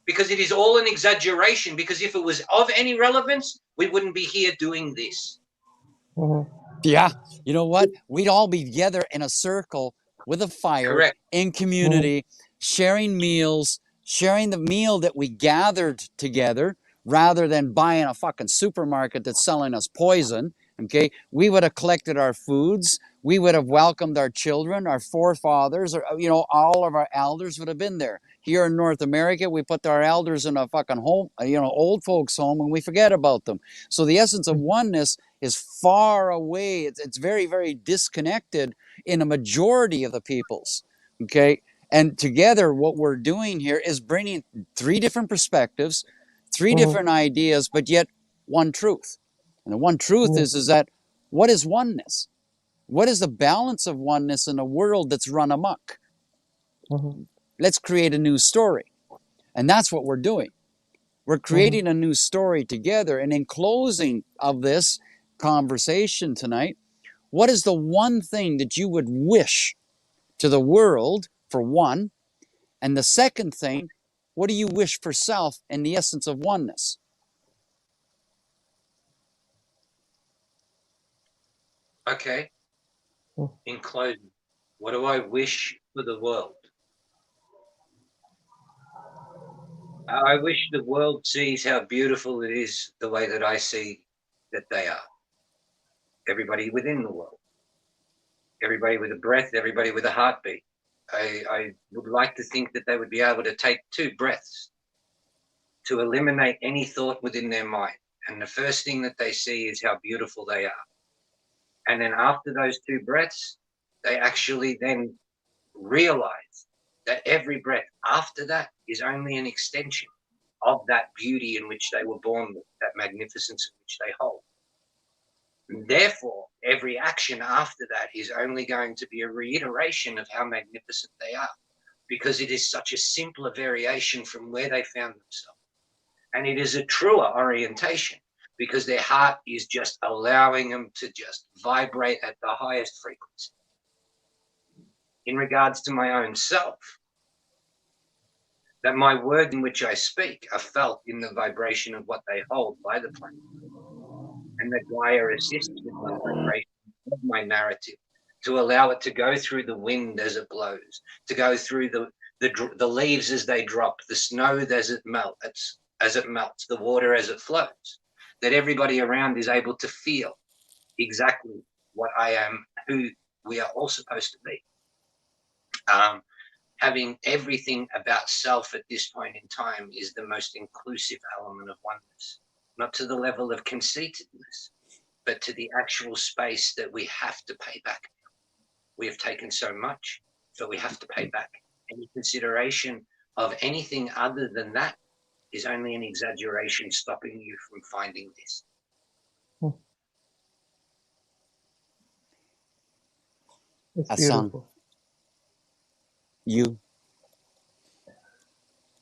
Because it is all an exaggeration. Because if it was of any relevance, we wouldn't be here doing this. mhm, Yeah, you know what? We'd all be together in a circle with a fire Correct. in mhm, community, sharing meals, sharing the meal that we gathered together, rather than buying a fucking supermarket that's selling us poison. Okay, we would have collected our foods. We would have welcomed our children, our forefathers, or all of our elders would have been there. Here in North America, we put our elders in a fucking home, old folks' home, and we forget about them. So the essence of oneness is far away. It's very, very disconnected in a majority of the peoples. Okay. And together, what we're doing here is bringing three different perspectives, three mhm, different ideas, but yet one truth. And the one truth mhm, is that what is oneness? What is the balance of oneness in a world that's run amok? mhm, Let's create a new story. And that's what we're doing. We're mhm, creating a new story together. And in closing of this conversation tonight, what is the one thing that you would wish to the world, for one? And the second thing, what do you wish for self in the essence of oneness? Okay. mhm, In closing, what do I wish for the world? I wish the world sees how beautiful it is the way that I see that they are. Everybody within the world, everybody with a breath, everybody with a heartbeat. I would like to think that they would be able to take 2 breaths to eliminate any thought within their mind. And the first thing that they see is how beautiful they are. And then after those 2 breaths, they actually then realize that every breath after that is only an extension of that beauty in which they were born with, that magnificence in which they hold. And therefore, every action after that is only going to be a reiteration of how magnificent they are, because it is such a simpler variation from where they found themselves. And it is a truer orientation because their heart is just allowing them to just vibrate at the highest frequency. In regards to my own self, that my words in which I speak are felt in the vibration of what they hold by the planet, and that Gaia assists with my vibration of my narrative to allow it to go through the wind as it blows, to go through the leaves as they drop, the snow as it melts, the water as it flows, that everybody around is able to feel exactly what I am, who we are all supposed to be. Having everything about self at this point in time is the most inclusive element of oneness, not to the level of conceitedness, but to the actual space that we have to pay back. We have taken so much, so we have to pay back. Any consideration of anything other than that is only an exaggeration stopping you from finding this. It's Ahsan, beautiful. you,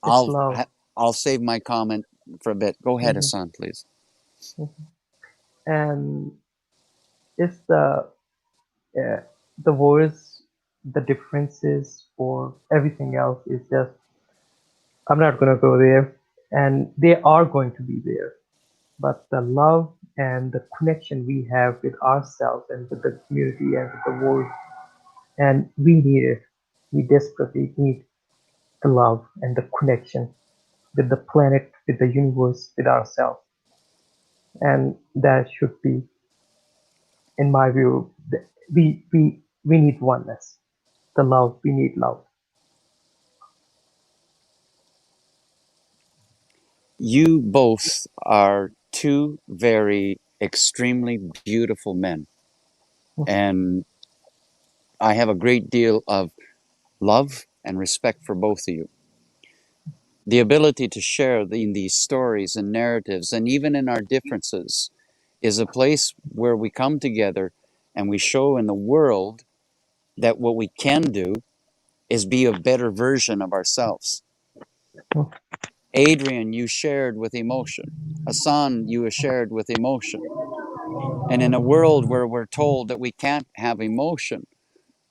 It's love. I'll save my comment for a bit. Go ahead, Ahsan, please. And it's the words, the differences, or everything else is just, I'm not going to go there, and they are going to be there. But the love and the connection we have with ourselves and with the community and with the world, and we need it. We desperately need the love and the connection with the planet, with the universe, with ourselves. And that should be, in my view, we need oneness. The love, we need love. You both are two very extremely beautiful men. And I have a great deal of love and respect for both of you. The ability to share in these stories and narratives, and even in our differences, is a place where we come together and we show in the world that what we can do is be a better version of ourselves. Adrian, you shared with emotion. Ahsan, you shared with emotion. And in a world where we're told that we can't have emotion,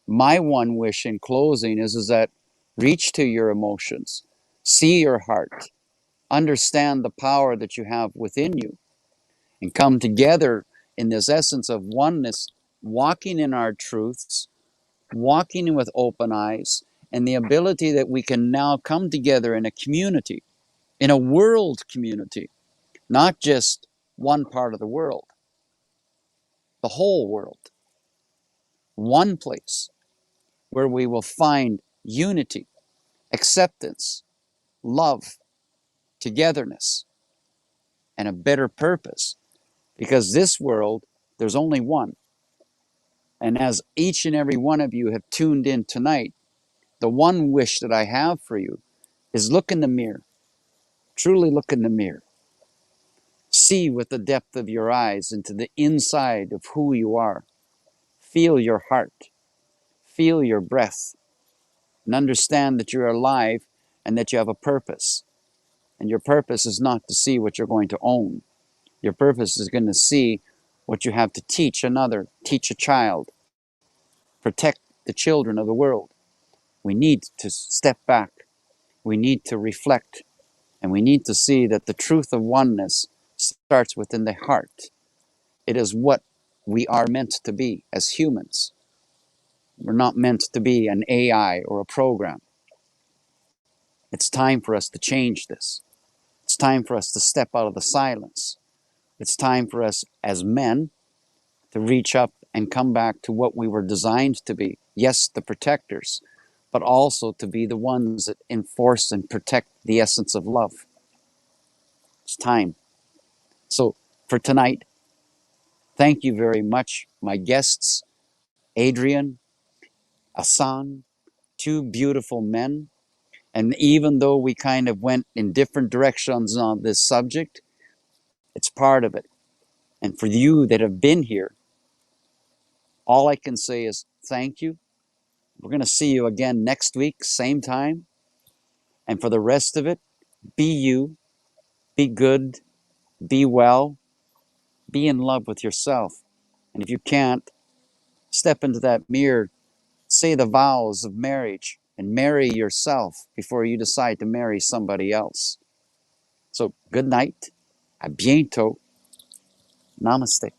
my one wish in closing is that reach to your emotions, see your heart, understand the power that you have within you, and come together in this essence of oneness, walking in our truths, walking with open eyes, and the ability that we can now come together in a community, in a world community, not just one part of the world, the whole world, one place where we will find unity, acceptance, love, togetherness, and a better purpose. Because this world, there's only one. And as each and every one of you have tuned in tonight, the one wish that I have for you is look in the mirror, truly look in the mirror. See with the depth of your eyes into the inside of who you are. Feel your heart, feel your breath, and understand that you're alive and that you have a purpose. And your purpose is not to see what you're going to own. Your purpose is going to see what you have to teach another, teach a child, protect the children of the world. We need to step back. We need to reflect. And we need to see that the truth of oneness starts within the heart. It is what we are meant to be as humans. We're not meant to be an AI or a program. It's time for us to change this. It's time for us to step out of the silence. It's time for us as men to reach up and come back to what we were designed to be. Yes, the protectors, but also to be the ones that enforce and protect the essence of love. It's time. So for tonight, thank you very much, my guests, Adrian, Ahsan, two beautiful men. And even though we kind of went in different directions on this subject, it's part of it. And for you that have been here, all I can say is thank you. We're going to see you again next week, same time. And for the rest of it, be you, be good, be well, be in love with yourself. And if you can't, step into that mirror, say the vows of marriage, and marry yourself before you decide to marry somebody else. So good night, a bientôt, namaste.